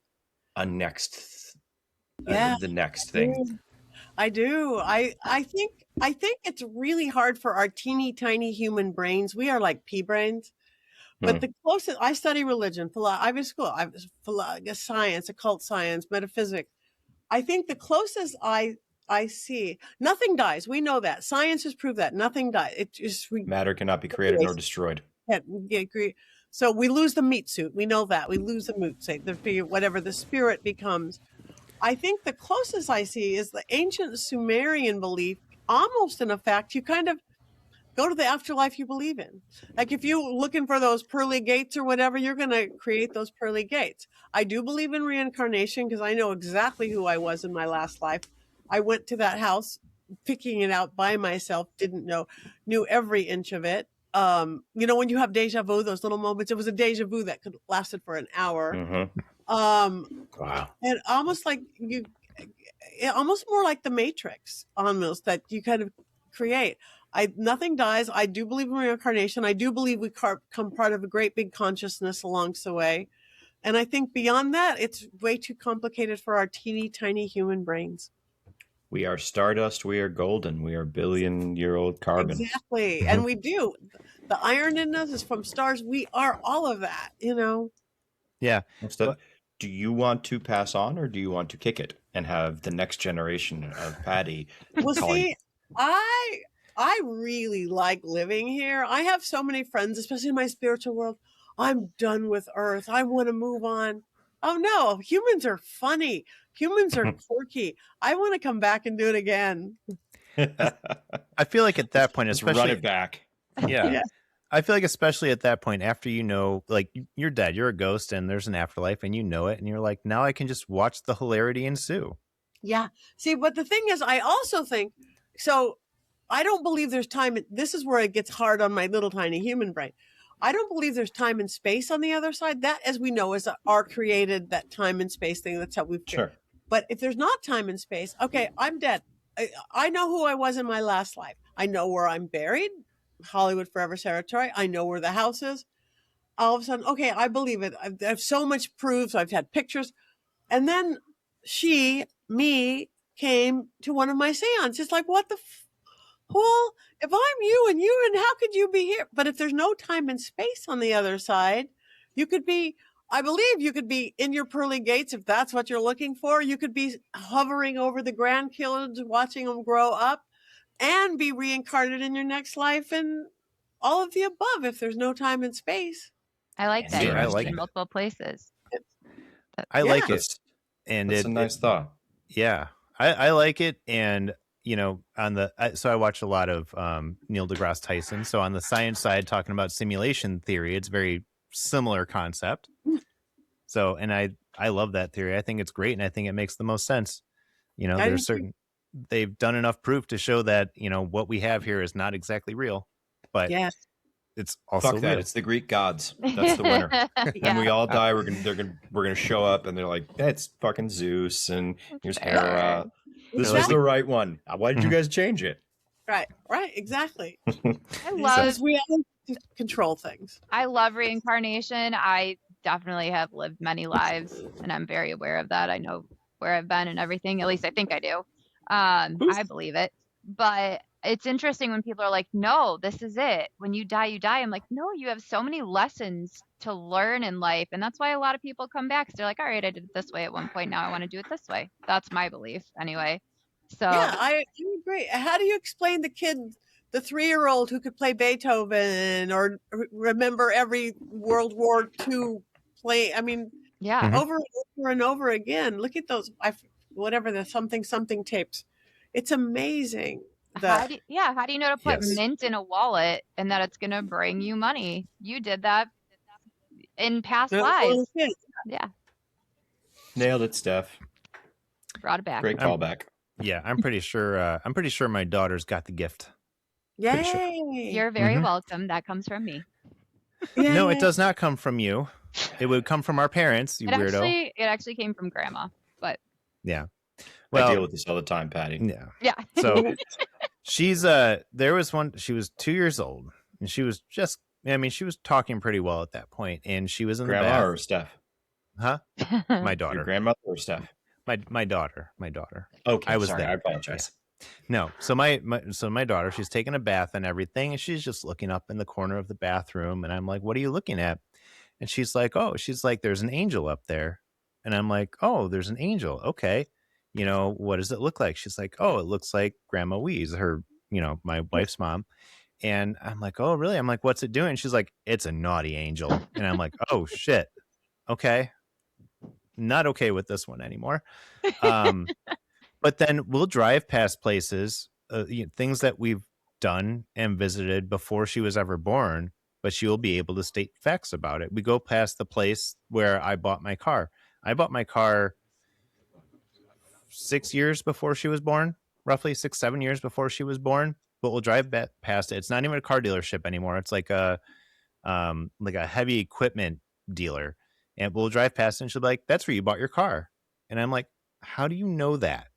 a next, the next thing. I do. I think it's really hard for our teeny tiny human brains. We are like pea brains. But the closest, I study religion, I was in school, science, occult science, metaphysics. I think the closest I see, nothing dies. We know that. Science has proved that. Nothing dies. It just Matter cannot be created nor destroyed. So we lose the meat suit. We know that. We lose the moot suit, whatever the spirit becomes. I think the closest I see is the ancient Sumerian belief, almost in effect, you kind of go to the afterlife you believe in. Like if you're looking for those pearly gates or whatever, you're going to create those pearly gates. I do believe in reincarnation because I know exactly who I was in my last life. I went to that house, picking it out by myself, knew every inch of it. When you have deja vu, those little moments, it was a deja vu that could lasted for an hour. Mm-hmm. wow. And almost more like the Matrix, almost, that you kind of create. Nothing dies. I do believe in reincarnation. I do believe we become part of a great big consciousness along the way. And I think beyond that, it's way too complicated for our teeny tiny human brains. We are stardust. We are golden. We are billion-year-old carbon. Exactly. And we do. The iron in us is from stars. We are all of that, Yeah. Do you want to pass on, or do you want to kick it and have the next generation of Patty? Well, see, I really like living here. I have so many friends, especially in my spiritual world. I'm done with Earth. I want to move on. Oh no, humans are funny. Humans are quirky. I want to come back and do it again. I feel like at that point, especially run it back. Yeah. Yeah. I feel like especially at that point, after like you're dead, you're a ghost, and there's an afterlife, and you know it, and you're like, now I can just watch the hilarity ensue. Yeah. See, but the thing is, I also think so. I don't believe there's time. This is where it gets hard on my little tiny human brain. I don't believe there's time and space on the other side. That, as we know, is our created that time and space thing. That's how we've. Sure. But if there's not time and space, okay, I'm dead. I know who I was in my last life. I know where I'm buried, Hollywood Forever Cemetery. I know where the house is. All of a sudden, okay, I believe it. I have so much proof. I've had pictures. And then me, came to one of my seances. It's like, what the? Well, if I'm you and how could you be here? But if there's no time and space on the other side, you could be, I believe you could be in your pearly gates if that's what you're looking for. You could be hovering over the grandkids, watching them grow up, and be reincarnated in your next life, and all of the above if there's no time and space. I like that. Yeah, You're I just like in it. multiple places. I like it, That's, and that's a nice thought. Yeah, I like it, and so I watch a lot of Neil deGrasse Tyson. So on the science side, talking about simulation theory, it's very similar concept. So, and I love that theory. I think it's great, and I think it makes the most sense. They've done enough proof to show that what we have here is not exactly real, but Yes. it's also Fuck that. real. It's the Greek gods. That's the winner. When we all die, we're gonna show up, and they're like, "That's fucking Zeus, and here's Hera. This was the right one. Why did you guys change it?" Right, exactly. I Because we all control things. I love reincarnation. I definitely have lived many lives, and I'm very aware of that. I know where I've been and everything. At least I think I do. I believe it. But it's interesting when people are like, no, this is it. When you die, you die. I'm like, no, you have so many lessons to learn in life. And that's why a lot of people come back. 'Cause they're like, all right, I did it this way at one point. Now I want to do it this way. That's my belief anyway. So Yeah, I agree. How do you explain the 3-year-old who could play Beethoven or remember every World War II play? I mean, yeah. over and over and over again. Look at those, whatever the something tapes. It's amazing. How do you know to put Yes. mint in a wallet and that it's going to bring you money? You did that in past lives. Yeah. Nailed it, Steph. Brought it back. Great callback. Yeah, I'm pretty sure my daughter's got the gift. Yay! Sure. You're very welcome. That comes from me. Yay. No, it does not come from you. It would come from our parents, you weirdo. It actually came from grandma, but Yeah. I Well, deal with this all the time, Patty. yeah. yeah. So she's there was one, she was 2 years old, and she was she was talking pretty well at that point, and she was in Grandma the bath. or Steph? Huh? My Your daughter. grandmother or Steph? My daughter. Okay, I was sorry. there. I apologize. No. So my daughter, she's taking a bath and everything, and she's just looking up in the corner of the bathroom, and I'm like, "What are you looking at?" And she's like, "There's an angel up there." And I'm like, "Oh, there's an angel. Okay. What does it look like?" She's like, "Oh, it looks like Grandma Wee's, her, my wife's mom." And I'm like, "Oh, really?" I'm like, "What's it doing?" She's like, "It's a naughty angel." And I'm like, "Oh shit. Okay. Not okay with this one anymore." But then we'll drive past places, things that we've done and visited before she was ever born, but she'll be able to state facts about it. We go past the place where I bought my car. I bought my car 6 years before she was born, roughly 6-7 years before she was born. But we'll drive past it. It's not even a car dealership anymore. It's like a heavy equipment dealer. And we'll drive past it, and she'll be like, "That's where you bought your car." And I'm like, "How do you know that?"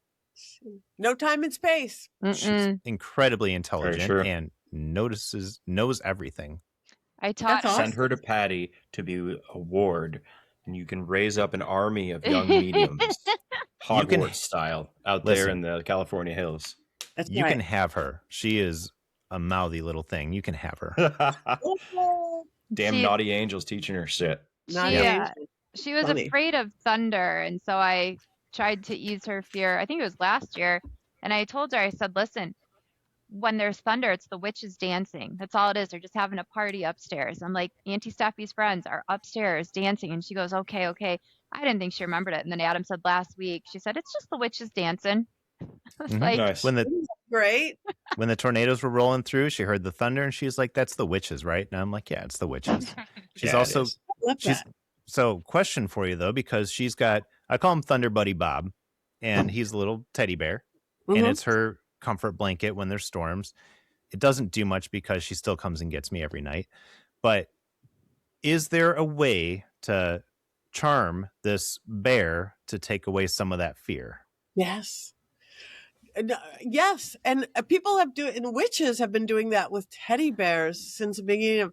No time and space. She's incredibly intelligent true. and knows everything. I taught. That's awesome. Send her to Patty to be a ward, and you can raise up an army of young mediums, Hogwarts style, out there in the California hills. That's You right. can have her. She is a mouthy little thing. You can have her. Damn She- naughty angels teaching her shit. Not Yeah. angel. She was Funny. afraid of thunder, and so I tried to ease her fear. I think it was last year, and I told her, I said, "Listen, when there's thunder, it's the witches dancing. That's all it is. They're just having a party upstairs." I'm like, Auntie Steffi's friends are upstairs dancing, and she goes, "Okay, okay." I didn't think she remembered it, and then Adam said last week, she said, "It's just the witches dancing." I was Mhm. like, Nice. When the great. When the tornadoes were rolling through, she heard the thunder and she's like, "That's the witches, right?" And I'm like, "Yeah, it's the witches." She's Yeah, it also is. Love she's that. so question for you though, because she's got, I call him Thunder Buddy Bob, and he's a little teddy bear, and Mhm. it's her comfort blanket when there's storms. It doesn't do much because she still comes and gets me every night. But is there a way to charm this bear to take away some of that fear? Yes. Yes, and people and witches have been doing that with teddy bears since the beginning of.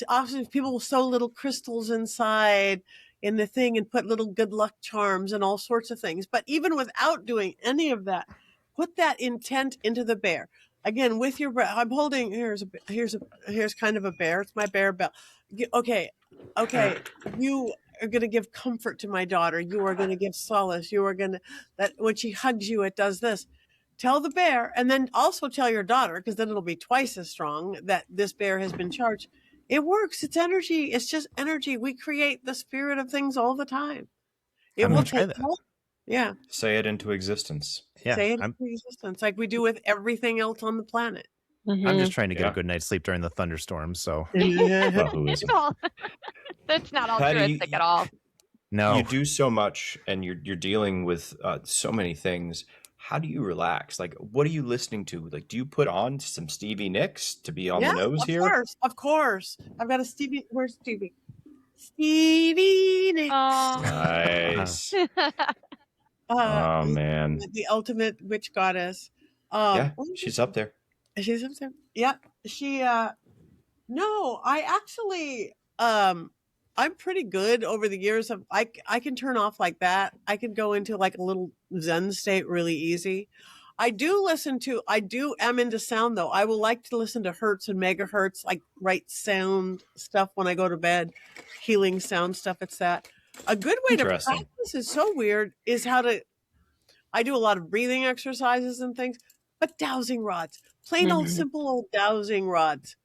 Often people will sew little crystals inside in the thing and put little good luck charms and all sorts of things. But even without doing any of that, put that intent into the bear. Again, with your breath. I'm holding. Here's kind of a bear. It's my bear bell. Okay, you are going to give comfort to my daughter. You are going to give solace. You are going to, that when she hugs you, it does this. Tell the bear, and then also tell your daughter, because then it'll be twice as strong, that this bear has been charged. It works. It's energy. It's just energy. We create the spirit of things all the time. It I'm will gonna try take. that. Yeah. Say it into existence. Yeah, Say it I'm into existence, like we do with everything else on the planet. I'm just trying to get Yeah. a good night's sleep during the thunderstorms. So Well, who isn't? That's not Patty, altruistic at all. no, You do so much, and you're dealing with so many things. How do you relax? Like, what are you listening to? Like, do you put on some Stevie Nicks to be on Yeah, the nose of here? course, of course. I've got a Stevie. Where's Stevie? Stevie Nicks. Oh. Nice. Uh, Oh man. the ultimate witch goddess. Yeah, what is she's it? up there. She's up there. Yeah, she. No, I actually. I'm pretty good over the years. I can turn off like that. I can go into like a little Zen state really easy. I am into sound though. I will like to listen to hertz and megahertz, like right sound stuff when I go to bed, healing sound stuff. It's that. A good way to Interesting. practice is so weird is I do a lot of breathing exercises and things, but dowsing rods, plain old simple old dowsing rods.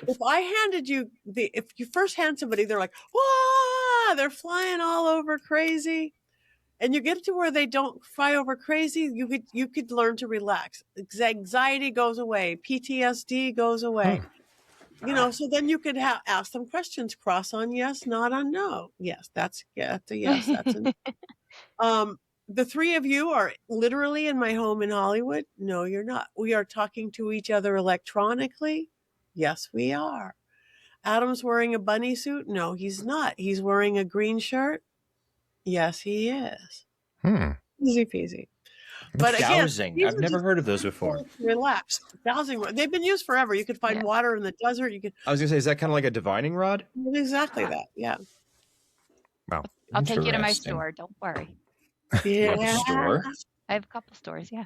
If I handed you if you first hand somebody, they're like, "Wah!" They're flying all over crazy, and you get to where they don't fly over crazy. You could learn to relax. Anxiety goes away. PTSD goes away. So then you could ask them questions. Cross on yes, not on no. Yes, that's a yes. That's a the three of you are literally in my home in Hollywood. No, you're not. We are talking to each other electronically. Yes, we are. Adam's wearing a bunny suit. No, he's not. He's wearing a green shirt. Yes, he is. Easy peasy. But again, Dowsing. these I've are never just heard of those before. relax. Dowsing. They've been used forever. You could find water in the desert. You could I was gonna say, is that kind of like a divining rod? exactly that. Yeah. wow. I'll take you to my Interesting. store. Don't worry. You have a store? I have a couple stores. Yeah.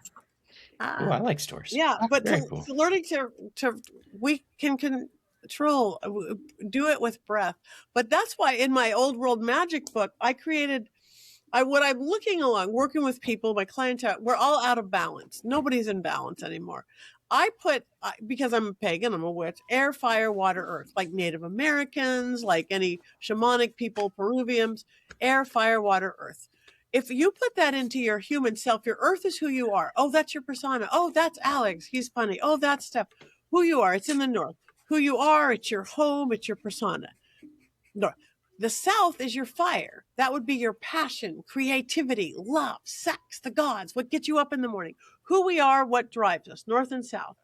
Oh, I like stores. Yeah, but Very cool. learning to we can control, do it with breath. But that's why in my old world magic book, I created. What I'm looking along, working with people, my clientele, we're all out of balance. Nobody's in balance anymore. I put, because I'm a pagan, I'm a witch, air, fire, water, earth, like Native Americans, like any shamanic people, Peruvians, air, fire, water, earth. If you put that into your human self, your earth is who you are. Oh, that's your persona. Oh, that's Alex. He's funny. Oh, that's Steph. Who you are. It's in the north. Who you are. It's your home. It's your persona. North. The south is your fire. That would be your passion, creativity, love, sex, the gods, what gets you up in the morning, who we are, what drives us, north and south.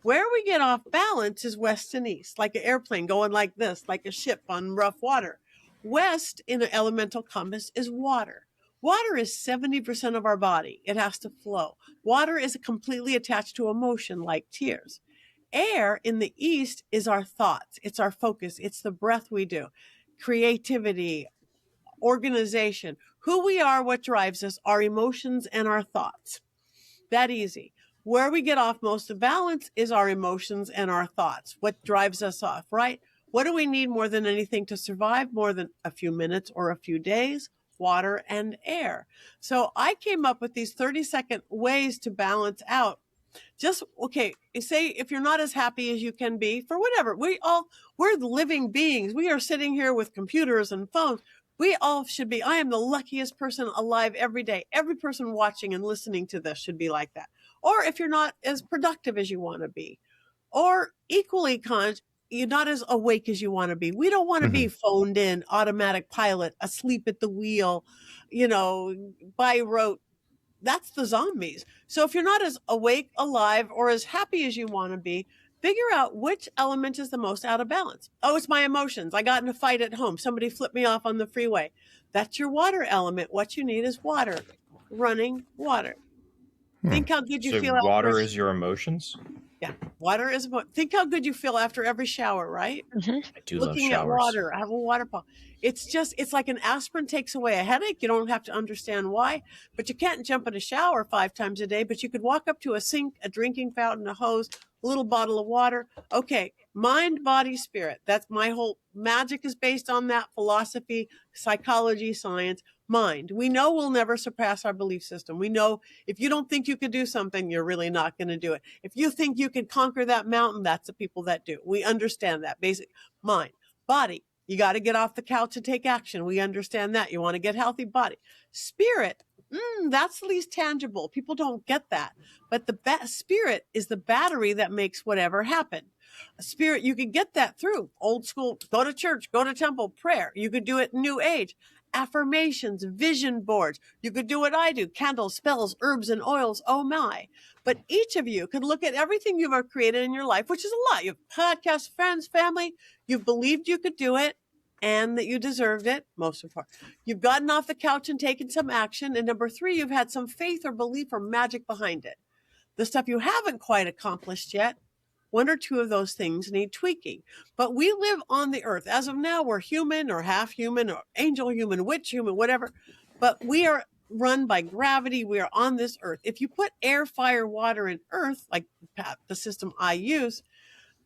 Where we get off balance is west and east, like an airplane going like this, like a ship on rough water. West in an elemental compass is water. Water is 70% of our body. It has to flow. Water is completely attached to emotion, like tears. Air in the east is our thoughts. It's our focus. It's the breath we do. Creativity, organization, who we are, what drives us, our emotions and our thoughts. That easy. Where we get off most of balance is our emotions and our thoughts. What drives us off, right? What do we need more than anything to survive? More than a few minutes or a few days? Water and air. So I came up with these 30-second ways to balance out. Just, okay, say if you're not as happy as you can be for whatever, we're living beings. We are sitting here with computers and phones. We all should be. I am the luckiest person alive every day. Every person watching and listening to this should be like that. Or if you're not as productive as you want to be, or equally you're not as awake as you want to be. We don't want to be phoned in, automatic pilot, asleep at the wheel, by rote. That's the zombies. So if you're not as awake, alive, or as happy as you want to be, figure out which element is the most out of balance. Oh, it's my emotions. I got in a fight at home. Somebody flipped me off on the freeway. That's your water element. What you need is water, running water. Think how good you So feel. water is your emotions? Yeah, water is. Think how good you feel after every shower, right? I do love Looking at showers. water, I have a water pump. It's like an aspirin takes away a headache. You don't have to understand why, but you can't jump in a shower 5 times a day, but you could walk up to a sink, a drinking fountain, a hose, a little bottle of water. Okay, mind, body, spirit. That's my whole magic is based on that philosophy, psychology, science. Mind. We know we'll never surpass our belief system. We know if you don't think you could do something, you're really not going to do it. If you think you can conquer that mountain, that's the people that do. We understand that. Basic mind. Body. You got to get off the couch and take action. We understand that. You want to get healthy. Body. Spirit. That's the least tangible. People don't get that. But the spirit is the battery that makes whatever happen. A spirit, you can get that through old school, go to church, go to temple, prayer. You could do it in New Age. Affirmations, vision boards. You could do what I do, candles, spells, herbs, and oils. Oh my. But each of you could look at everything you've ever created in your life, which is a lot. You have podcasts, friends, family. You've believed you could do it and that you deserved it, most of the part. You've gotten off the couch and taken some action. And number 3, you've had some faith or belief or magic behind it. The stuff you haven't quite accomplished yet, 1 or 2 of those things need tweaking. But we live on the earth. As of now, we're human or half human or angel human, witch human, whatever. But we are run by gravity. We are on this earth. If you put air, fire, water, and earth, like the system I use,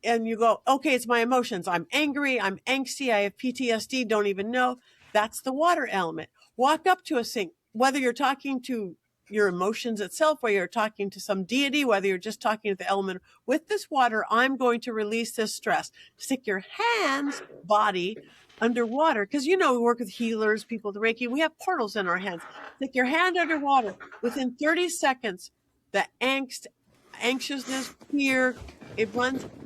and you go, okay, it's my emotions. I'm angry. I'm angsty. I have PTSD. Don't even know. That's the water element. Walk up to a sink, whether you're talking to your emotions itself, whether you're talking to some deity, whether you're just talking to the element. With this water, I'm going to release this stress. Stick your hands, body, underwater. Because, we work with healers, people with Reiki. We have portals in our hands. Stick your hand underwater. Within 30 seconds, the angst, anxiousness, fear,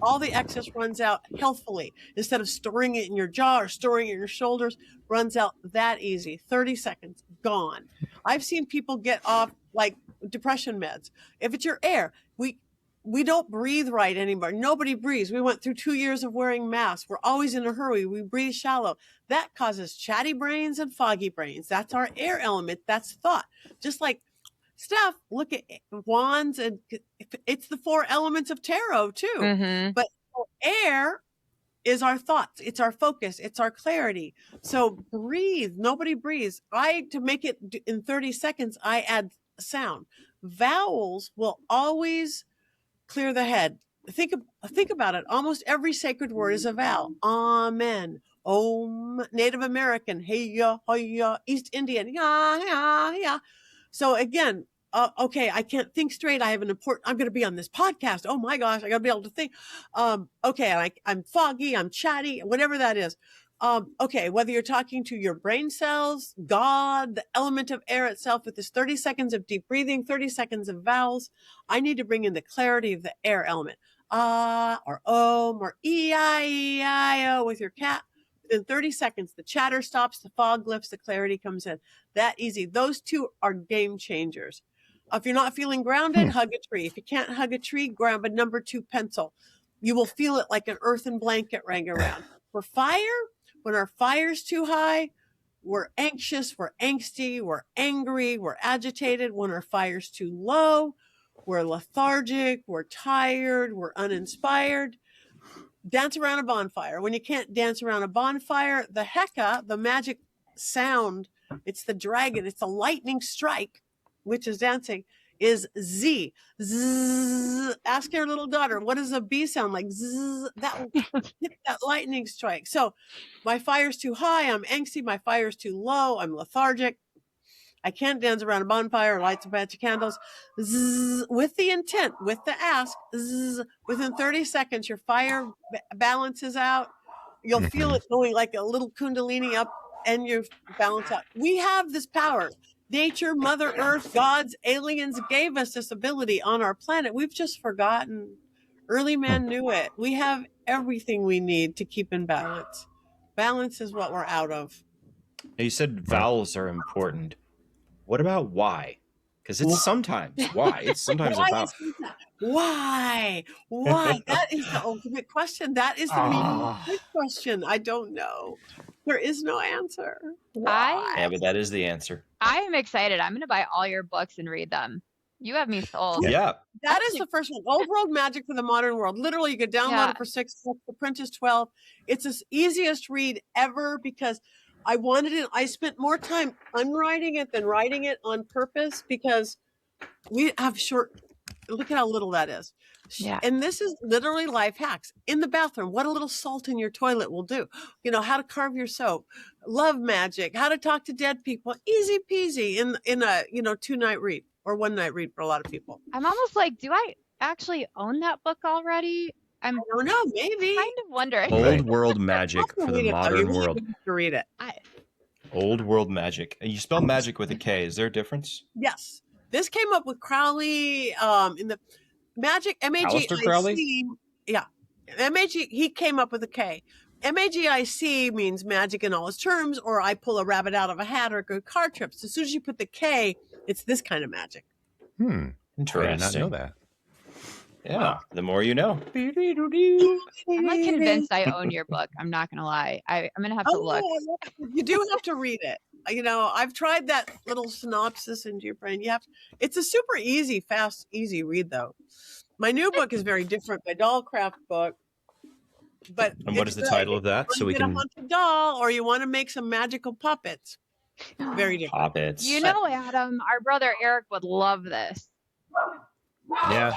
all the excess runs out healthfully. Instead of storing it in your jaw or storing it in your shoulders, runs out that easy. 30 seconds, gone. I've seen people get off like depression meds. If it's your air, we don't breathe right anymore. Nobody breathes. We went through 2 years of wearing masks. We're always in a hurry. We breathe shallow. That causes chatty brains and foggy brains. That's our air element. That's thought. Just like Steph, look at wands, and it's the 4 elements of tarot too. But air is our thoughts. It's our focus. It's our clarity. So breathe. Nobody breathes. To make it in 30 seconds, I add sound. Vowels will always clear the head. Think about it. Almost every sacred word is a vowel. Amen. Om. Native American. Hey ya, East Indian. Ya, ya, ya. So again, okay, I can't think straight. I'm going to be on this podcast. Oh my gosh, I got to be able to think. Okay, I'm foggy, I'm chatty, whatever that is. Okay, whether you're talking to your brain cells, God, the element of air itself, with this 30 seconds of deep breathing, 30 seconds of vowels, I need to bring in the clarity of the air element. Or om, or E-I-E-I-O with your cat. Within 30 seconds, the chatter stops, the fog lifts, the clarity comes in. That easy. Those 2 are game changers. If you're not feeling grounded, hug a tree. If you can't hug a tree, grab a number 2 pencil. You will feel it like an earthen blanket rang around. For fire, when our fire's too high, we're anxious, we're angsty, we're angry, we're agitated. When our fire's too low, we're lethargic, we're tired, we're uninspired. Dance around a bonfire. When you can't dance around a bonfire, the Heka, the magic sound, it's the dragon, it's a lightning strike, which is dancing, is Z. Zzz. Ask your little daughter, what does a bee sound like? Zzz. That will hit that lightning strike. So my fire's too high, I'm angsty. My fire's too low, I'm lethargic. I can't dance around a bonfire or light a batch of candles. Zzz, with the intent, with the ask. Zzz, within 30 seconds, your fire balances out. You'll feel it going like a little kundalini up and you balance out. We have this power. Nature, Mother Earth, gods, aliens gave us this ability on our planet. We've just forgotten. Early man knew it. We have everything we need to keep in balance. Balance is what we're out of. Now, you said vowels are important. What about why? Because it's sometimes why. It's sometimes Why about. Why? That is the ultimate question. That is the meaning question. I don't know. There is no answer. Yeah, but that is the answer. I am excited. I'm going to buy all your books and read them. You have me sold. Yeah. That is the first one. Old World Magic for the Modern World. Literally, you could download it for $6. The print is $12. It's the easiest read ever because I wanted it. I spent more time unwriting it than writing it on purpose because we have short. Look at how little that is. Yeah. And this is literally life hacks in the bathroom. What a little salt in your toilet will do. You know, how to carve your soap, love magic, how to talk to dead people. Easy peasy in a, 2-night read or 1-night read for a lot of people. I'm almost like, do I actually own that book already? I don't know, maybe. Kind of wondering. Old World Magic for the Modern World. You have to read it. Old World Magic. And you spell magic with a K. Is there a difference? Yes. This came up with Crowley in the Magic, Aleister Crowley? M-A-G-I-C. Yeah. M-A-G, he came up with a K. M-A-G-I-C means magic in all its terms, or I pull a rabbit out of a hat or go car trips. As soon as you put the K, it's this kind of magic. Interesting. I did not know that. Yeah, the more you know. I'm like convinced I own your book. I'm not going to lie. I'm going to have to look. You do have to read it. I've tried that little synopsis into your brain. It's a super easy, fast, easy read though. My new book is very different. My dollcraft book. And what is the title of that? So we get a can haunted doll, or you want to make some magical puppets. Very different. puppets. You know, Adam, our brother Eric would love this. Yeah.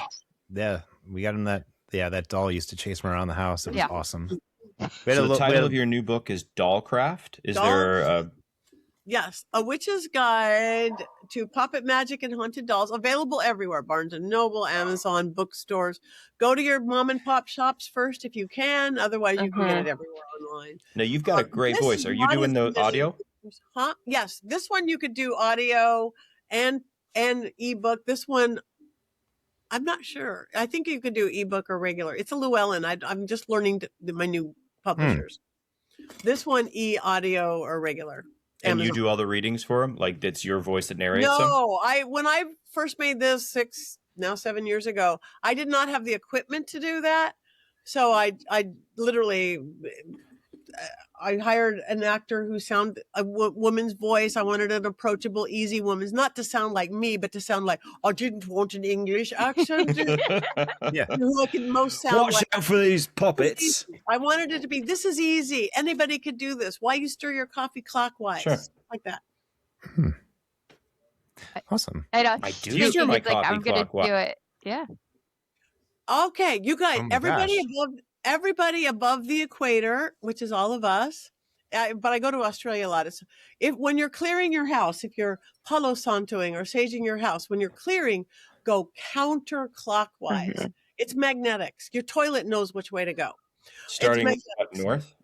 We got him that doll used to chase him around the house. It was awesome. So the title of your new book is Dollcraft? Is there a... Yes, A Witch's Guide to Puppet Magic and Haunted Dolls, available everywhere. Barnes & Noble, Amazon, bookstores. Go to your mom and pop shops first if you can. Otherwise, you can get it everywhere online. Now, you've got a great voice. Are you doing the audio? Huh? Yes. This one you could do audio and ebook. This one, I'm not sure. I think you could do ebook or regular. It's a Llewellyn. I'm just learning my new publishers. This one, audio or regular. And Amazon. you do all the readings for them? Like, it's your voice that narrates them? No, when I first made this 7 years ago, I did not have the equipment to do that. So I literally, I hired an actor who sounded a woman's voice. I wanted an approachable, easy woman's, not to sound like me, but to sound like, I didn't want an English accent. Yeah. Like it most sound Watch like, out for these puppets. I wanted it to be, this is easy. Anybody could do this. Why you stir your coffee clockwise? Sure. Like that. Awesome. I know. I do He's stir my like, I'm coffee going to clockwise. do it. Yeah. Okay, you guys, Oh my everybody above the equator, which is all of us. But I go to Australia a lot. When you're clearing your house, if you're Palo Santoing or saging your house, when you're clearing, go counterclockwise. It's magnetics. Your toilet knows which way to go. Starting up north?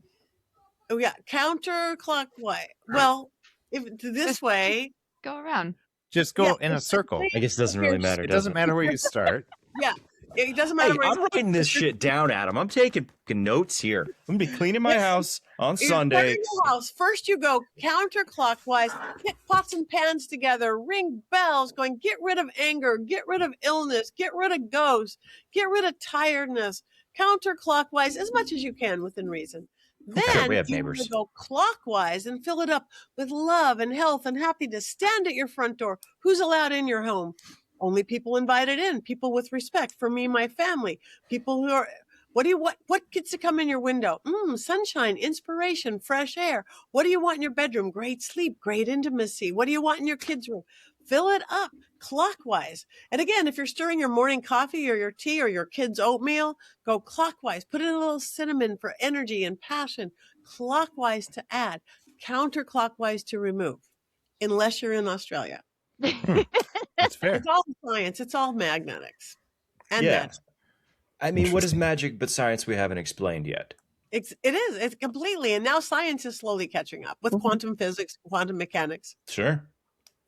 Oh yeah, counterclockwise. Well, if this way, Go around. Just go in a circle. I guess it doesn't really matter, It does doesn't matter where you start. yeah, it doesn't Hey, matter. I'm writing this shit down, Adam. I'm taking notes here. I'm going to be cleaning my house on You're Sunday. clearing your house. First, you go counterclockwise, get pots and pans together, ring bells, going, get rid of anger, get rid of illness, get rid of ghosts, get rid of tiredness, counterclockwise as much as you can within reason. Then we have you neighbors. go clockwise and fill it up with love and health and happiness. Stand at your front door. Who's allowed in your home? Only people invited in, people with respect for me, my family, people who are, what gets to come in your window? Sunshine, inspiration, fresh air. What do you want in your bedroom? Great sleep, great intimacy. What do you want in your kids' room? Fill it up clockwise. And again, if you're stirring your morning coffee or your tea or your kids' oatmeal, go clockwise. Put in a little cinnamon for energy and passion. Clockwise to add, counterclockwise to remove, unless you're in Australia. That's fair. It's all science. It's all magnetics. And Yeah. magic. I mean, what is magic but science we haven't explained yet? It is. It's completely. And now science is slowly catching up with quantum physics, quantum mechanics. Sure.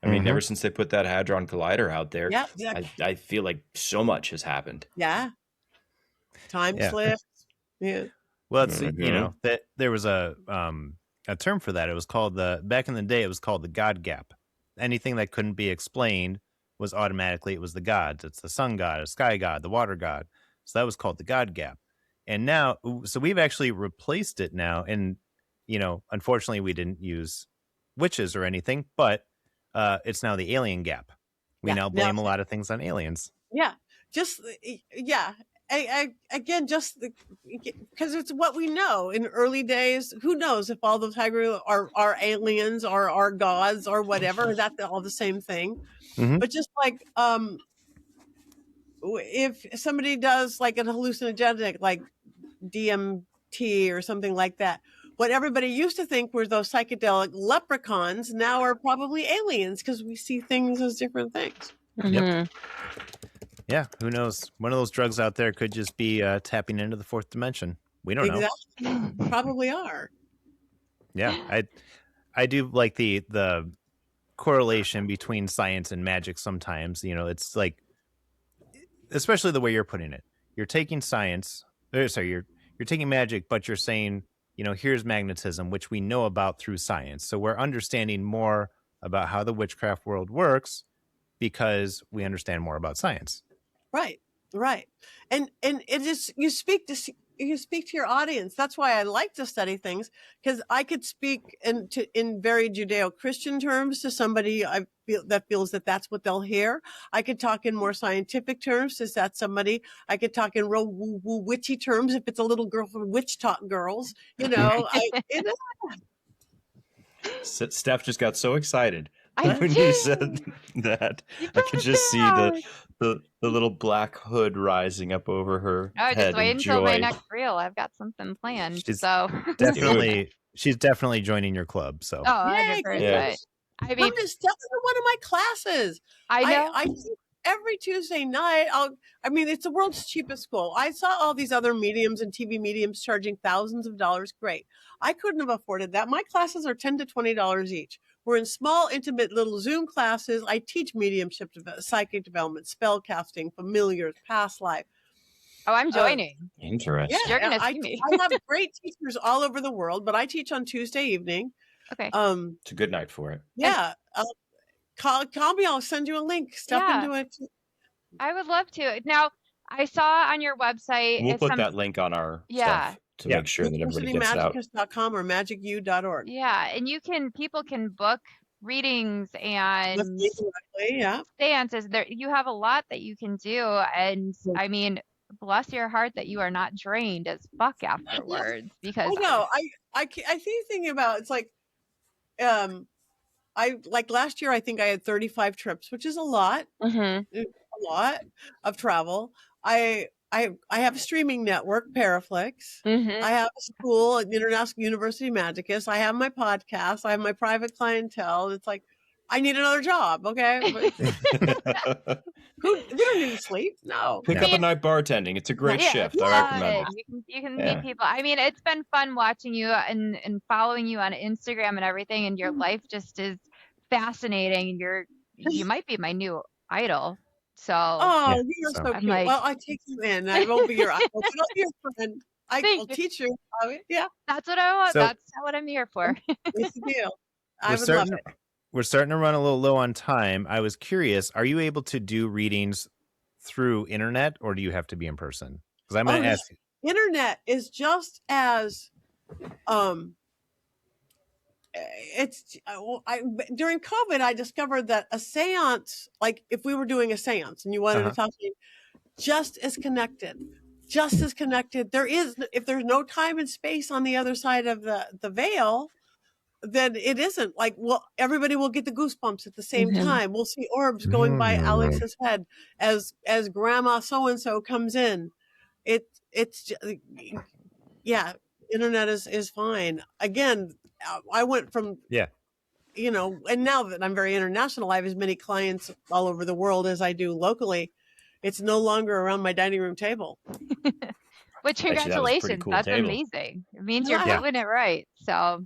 I mean, ever since they put that Hadron Collider out there, Yeah, exactly. I feel like so much has happened. Yeah. Time slips. Yeah. Well, it's that there was a term for that. It was called back in the day. It was called the God gap. Anything that couldn't be explained was automatically it was the gods. It's the sun god, the sky god, the water god. So that was called the God gap. And now, so we've actually replaced it now. And unfortunately, we didn't use witches or anything, but it's now the alien gap. We now blame a lot of things on aliens. Yeah. Again, just because it's what we know in early days. Who knows if all the Tigers are aliens or are gods or whatever? That's all the same thing. But just like if somebody does like an hallucinogenic, like DMT or something like that, what everybody used to think were those psychedelic leprechauns now are probably aliens because we see things as different things. Yep. Yeah, who knows? One of those drugs out there could just be tapping into the fourth dimension. We don't know. Probably are. Yeah, I do like the correlation between science and magic sometimes. It's like, especially the way you're putting it. You're taking you're taking magic, but you're saying, here's magnetism, which we know about through science. So we're understanding more about how the witchcraft world works because we understand more about science. Right. And it is, you speak to your audience. That's why I like to study things, because I could speak in very Judeo-Christian terms to somebody that feels that that's what they'll hear. I could talk in more scientific terms. Is that somebody? I could talk in real woo witchy terms if it's a little girl from Witch Talk Girls. Steph just got so excited when you said that. I could just see the little black hood rising up over her head. Just wait until joy. my next reel. I've got something planned. She's definitely joining your club. So 100%. Yeah. I mean, come to Steph in one of my classes. I know. I teach every Tuesday night. It's the world's cheapest school. I saw all these other mediums and TV mediums charging thousands of dollars. Great. I couldn't have afforded that. My classes are $10 to $20 each. We're in small, intimate little Zoom classes. I teach mediumship, psychic development, spell casting, familiars, past life. Oh, I'm joining. Interesting. You're going to see me. I have great teachers all over the world, but I teach on Tuesday evening. Okay. It's a good night for it. Yeah. Call me. I'll send you a link. Step into it. I would love to. Now, I saw on your website. We'll put that link on our stuff to make sure that everybody gets it out. Magicus.com or magicu.org. Yeah, and people can book readings and seances. You have a lot that you can do, and I mean, bless your heart that you are not drained as fuck afterwards. Because I keep thinking about it's like, last year I think I had 35 trips, which is a lot. A lot of travel. I have a streaming network, Paraflix. I have a school at International University Magicus. I have my podcast. I have my private clientele. It's like, I need another job. Okay. We don't need to sleep. No. Pick up a night bartending. It's a great shift. I recommend it. You can meet people. I mean, it's been fun watching you and following you on Instagram and everything. And your life just is fascinating. You might be my new idol. So, you're so cute. Well, I take you in. I won't be your idol, but I'll be your friend. I'll teach you. That's what I want. That's what I'm here for. It's a deal. I would love it. We're starting to run a little low on time. I was curious, are you able to do readings through internet, or do you have to be in person? Because I'm going to ask you. Internet is just as during COVID, I discovered that a seance, like if we were doing a seance and you wanted to talk to me, just as connected. If there's no time and space on the other side of the veil, then it isn't like, everybody will get the goosebumps at the same time. We'll see orbs going by Alex's head as grandma so-and-so comes in. Internet is fine. Again, I went from, and now that I'm very international, I have as many clients all over the world as I do locally. It's no longer around my dining room table. Which Actually, that was a pretty congratulations, cool that's table. amazing. It means you're Yeah. doing it right. So,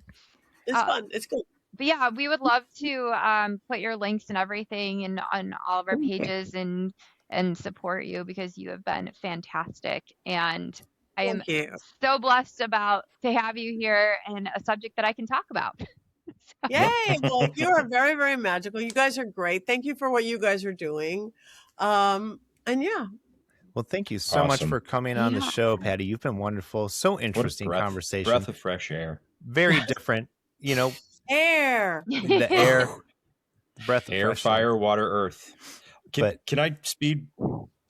It's uh, fun. It's cool. but yeah, we would love to put your links and everything and on all of our pages and support you because you have been fantastic. And I am Thank you. so blessed to have you here and a subject that I can talk about. Yay! Well, you are very, very magical. You guys are great. Thank you for what you guys are doing. And yeah, Well, thank you so much Awesome. for coming on the Yeah. show, Patty. You've been wonderful. So What a interesting conversation. breath of fresh air. Very different. You know, air. the air, breath of Air, fresh fire, water, earth. But- Can I speed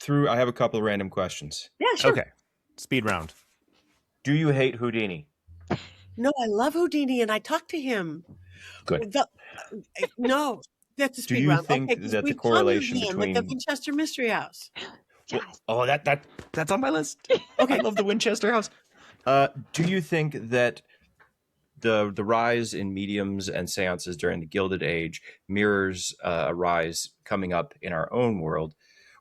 through? I have a couple of random questions. Yeah, air. sure. Okay. Speed round. Do you hate Houdini? No, I love Houdini, and I talked to him. Good. No, that's a Do speed you round. think Okay, 'cause that the we correlation pondered him, like the between- Winchester Mystery House. Yes. Oh, that's on my list. Okay. I love the Winchester House. Do you think that the rise in mediums and seances during the Gilded Age mirrors a rise coming up in our own world,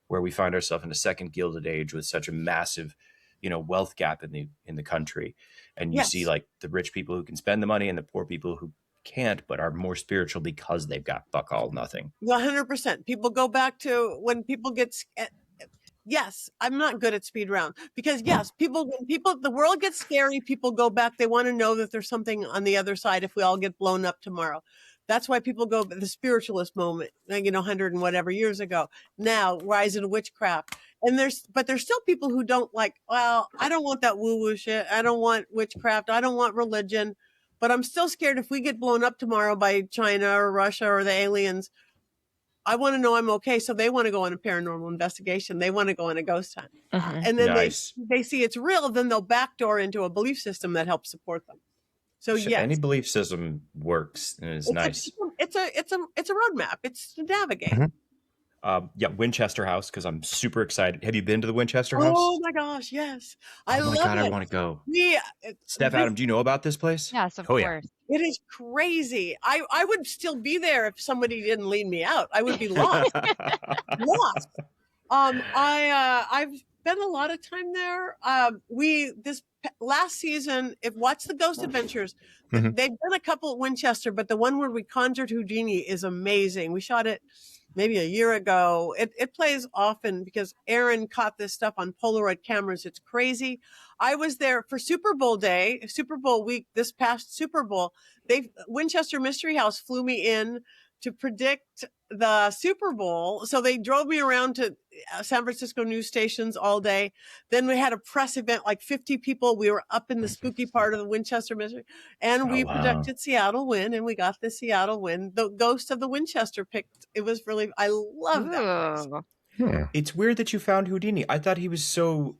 where we find ourselves in a second Gilded Age with such a massive, wealth gap in the country, and you Yes. see like the rich people who can spend the money and the poor people who can't, but are more spiritual because they've got fuck all nothing. 100%. People go back to when people get. Yes, I'm not good at speed round because yes, the world gets scary, people go back. They want to know that there's something on the other side if we all get blown up tomorrow. That's why people go the spiritualist moment, 100 and whatever years ago. Now, rise in witchcraft. And there's still people who don't like, well, I don't want that woo-woo shit. I don't want witchcraft. I don't want religion. But I'm still scared if we get blown up tomorrow by China or Russia or the aliens. I want to know I'm okay. So they want to go on a paranormal investigation. They want to go on a ghost hunt. And then Nice. they see it's real, then they'll backdoor into a belief system that helps support them. So So yes, any belief system works and is nice. It's a roadmap. It's to navigate. Mhm. Yeah, Winchester House, because I'm super excited. Have you been to the Winchester House? Oh my gosh, yes. I Oh my love God, it. I want to go. Steph, this- Adam, do you know about this place? Yes, of Oh, yeah. course. It is crazy. I would still be there if somebody didn't lead me out. I would be lost. Lost. I've spent a lot of time there. Last season, watch the Ghost Adventures. Mhm. They've done a couple at Winchester, but the one where we conjured Houdini is amazing. We shot it maybe a year ago. It plays often because Aaron caught this stuff on Polaroid cameras. It's crazy. I was there for Super Bowl day, Super Bowl week, this past Super Bowl. Winchester Mystery House flew me in to predict the Super Bowl. So they drove me around to San Francisco news stations all day. Then we had a press event, like 50 people. We were up in the spooky part of the Winchester Mystery, and we wow. predicted Seattle win, and we got the Seattle win. The Ghost of the Winchester picked. It was really, I love that place. Ooh. It's weird that you found Houdini. I thought he was so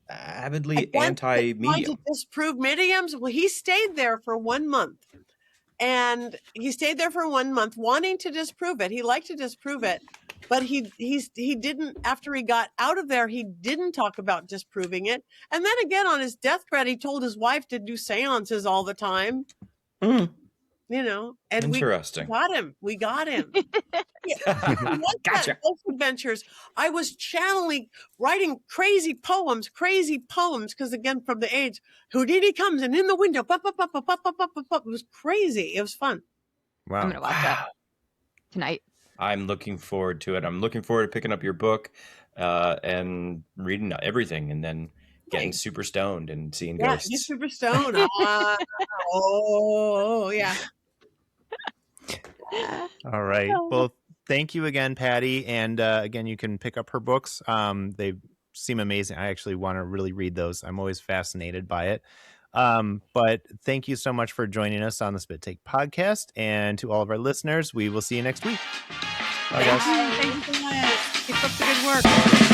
avidly I want anti-medium. to disprove mediums. Well, he stayed there for 1 month. And he stayed there for 1 month wanting to disprove it. He liked to disprove it, but he didn't, after he got out of there, he didn't talk about disproving it. And then again, on his deathbed, he told his wife to do seances all the time, Mm, and we interesting. got him. Yeah. Gotcha. Ghost Adventures. I was writing crazy poems, because again, from the age, Houdini comes and in the window, pop, pop, pop, pop, pop, pop, pop, pop. It was crazy. It was fun. Wow. I'm gonna watch Wow. it tonight. I'm looking forward to it. I'm looking forward to picking up your book and reading everything and then getting Thanks. super stoned and seeing Yeah, ghosts. get super stoned. Oh, yeah. All right. Oh. Well, thank you again, Patty. And again, you can pick up her books. They seem amazing. I actually want to really read those. I'm always fascinated by it. But thank you so much for joining us on the Spit Take podcast. And to all of our listeners, we will see you next week. Bye, guys. Thank you so much. Keep up the good work.